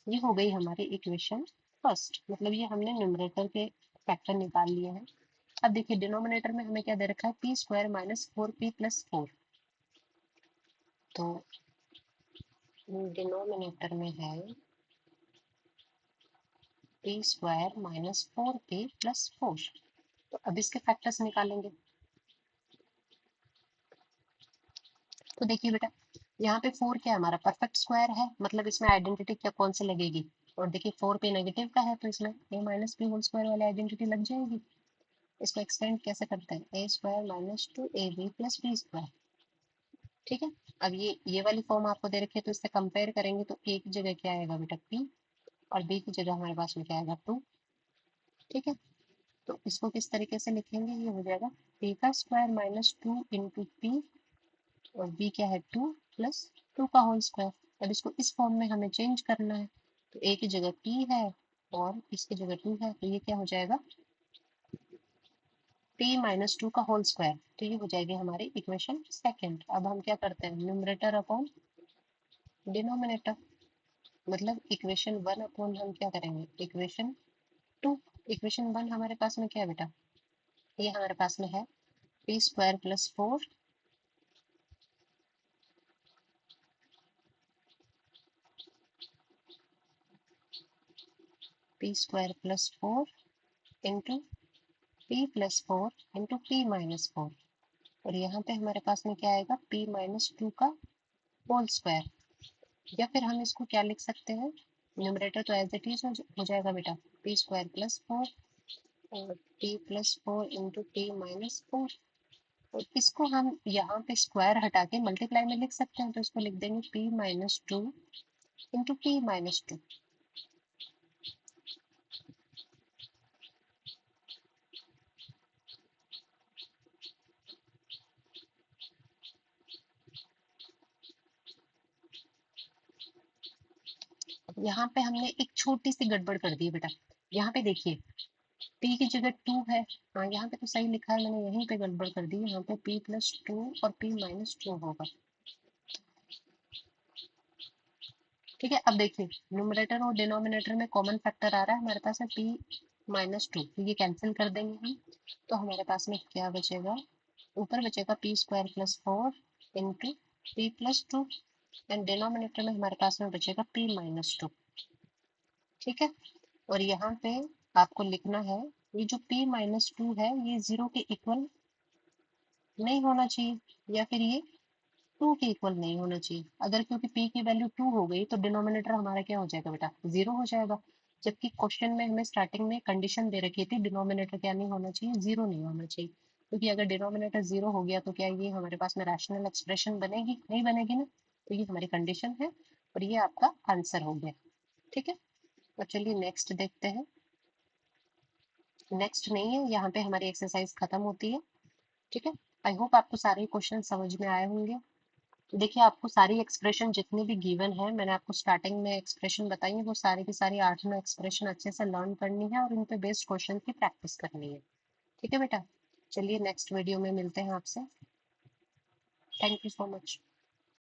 ये हो गई हमारी इक्वेशन फर्स्ट, मतलब ये हमने न्यूमरेटर के फैक्टर निकाल लिए हैं। अब देखिए डिनोमिनेटर में हमें क्या दे रखा है, p² - 4p+4। तो डिनोमिनेटर में है p² - 4p+4। तो अब इसके फैक्टर्स निकालेंगे। तो देखिए बेटा, यहाँ पे 4 क्या है, हमारा परफेक्ट स्क्वायर है, मतलब इसमें आइडेंटिटी क्या कौन से लगेगी, और देखिए 4 पे नेगेटिव का है तो इसमें a-b² वाली आइडेंटिटी लग जाएगी। इसको एक्सटेंड कैसे करते हैं, a² - 2ab + b²। ठीक है, अब ये वाली फॉर्म आपको दे रखी है तो इससे कंपेयर करेंगे तो a की जगह क्या आएगा बेटा, p, और b की जगह हमारे पास में क्या आएगा, 2। ठीक है, तो इसको किस तरीके से लिखेंगे, ये हो जाएगा p² - 2 इंटू p, और b क्या है, 2 प्लस 2 का होल स्क्वायर। अब इसको इस फॉर्म में हमें चेंज करना है, तो a की जगह p है और इसकी जगह 2 है, तो ये क्या हो जाएगा, p-2 का होल स्क्वायर। तो ये हो जाएगी हमारी इक्वेशन सेकंड। अब हम क्या करते हैं, न्यूमरेटर अपॉन डिनोमिनेटर, मतलब इक्वेशन 1 अपॉन हम क्या करेंगे, इक्वेशन 2। इक्वेशन 1 हमारे पास में क्या है बेटा, ये हमारे पास में है p² + 4 p² + 4 into p+4 into p-4, और यहाँ पे हमारे पास में क्या आएगा, p-2 का होल स्क्वायर। या फिर हम इसको क्या लिख सकते हैं, न्यूमरेटर तो एज इट इज हो जाएगा बेटा, p² + 4 और p+4 इंटू p-4, और इसको हम यहाँ पे स्क्वायर हटा के मल्टीप्लाई में लिख सकते हैं, तो इसको लिख देंगे p-2 इंटू p-2। यहाँ पे हमने एक छोटी सी गड़बड़ कर दी है बेटा, यहाँ पे देखिए p की जगह 2 है, हाँ यहाँ पे तो सही लिखा है, मैंने यहीं पे गड़बड़ कर दी, यहाँ पे p+2 और p-2 होगा। ठीक है, अब देखिए न्यूमरेटर और डिनोमिनेटर में कॉमन फैक्टर आ रहा है हमारे पास है p-2, तो ये कैंसिल कर देंगे हम, तो हमारे पास में क्या बचेगा, ऊपर बचेगा p² + 4 into p+2, and denominator में हमारे पास में बचेगा p-2। ठीक है, और यहाँ पे आपको लिखना है, ये जो p-2 है ये 0 के इक्वल नहीं होना चाहिए, या फिर ये 2 के इक्वल नहीं होना चाहिए। अगर क्योंकि p की वैल्यू 2 हो गई तो डिनोमिनेटर हमारा क्या हो जाएगा बेटा, 0 हो जाएगा, जबकि क्वेश्चन में हमें स्टार्टिंग में कंडीशन दे रखी थी डिनोमिनेटर क्या नहीं होना चाहिए, 0 नहीं होना चाहिए। क्योंकि अगर डिनोमिनेटर 0 हो गया तो क्या ये हमारे पास में रैशनल एक्सप्रेशन बनेगी, नहीं बनेगी ना, तो ये हमारी कंडीशन है और ये आपका आंसर हो गया। ठीक है, अब चलिए नेक्स्ट देखते हैं। नेक्स्ट नहीं है, यहाँ पे हमारी एक्सरसाइज खत्म होती है। ठीक है, आई होप आपको सारे क्वेश्चन समझ में आए होंगे। देखिए आपको सारी एक्सप्रेशन जितनी भी गिवन है, मैंने आपको स्टार्टिंग में एक्सप्रेशन बताई है, वो सारी की सारी 8-9 एक्सप्रेशन अच्छे से लर्न करनी है और इन पे बेस्ड क्वेश्चन की प्रैक्टिस करनी है। ठीक है बेटा, चलिए नेक्स्ट वीडियो में मिलते हैं आपसे। Thank you so much.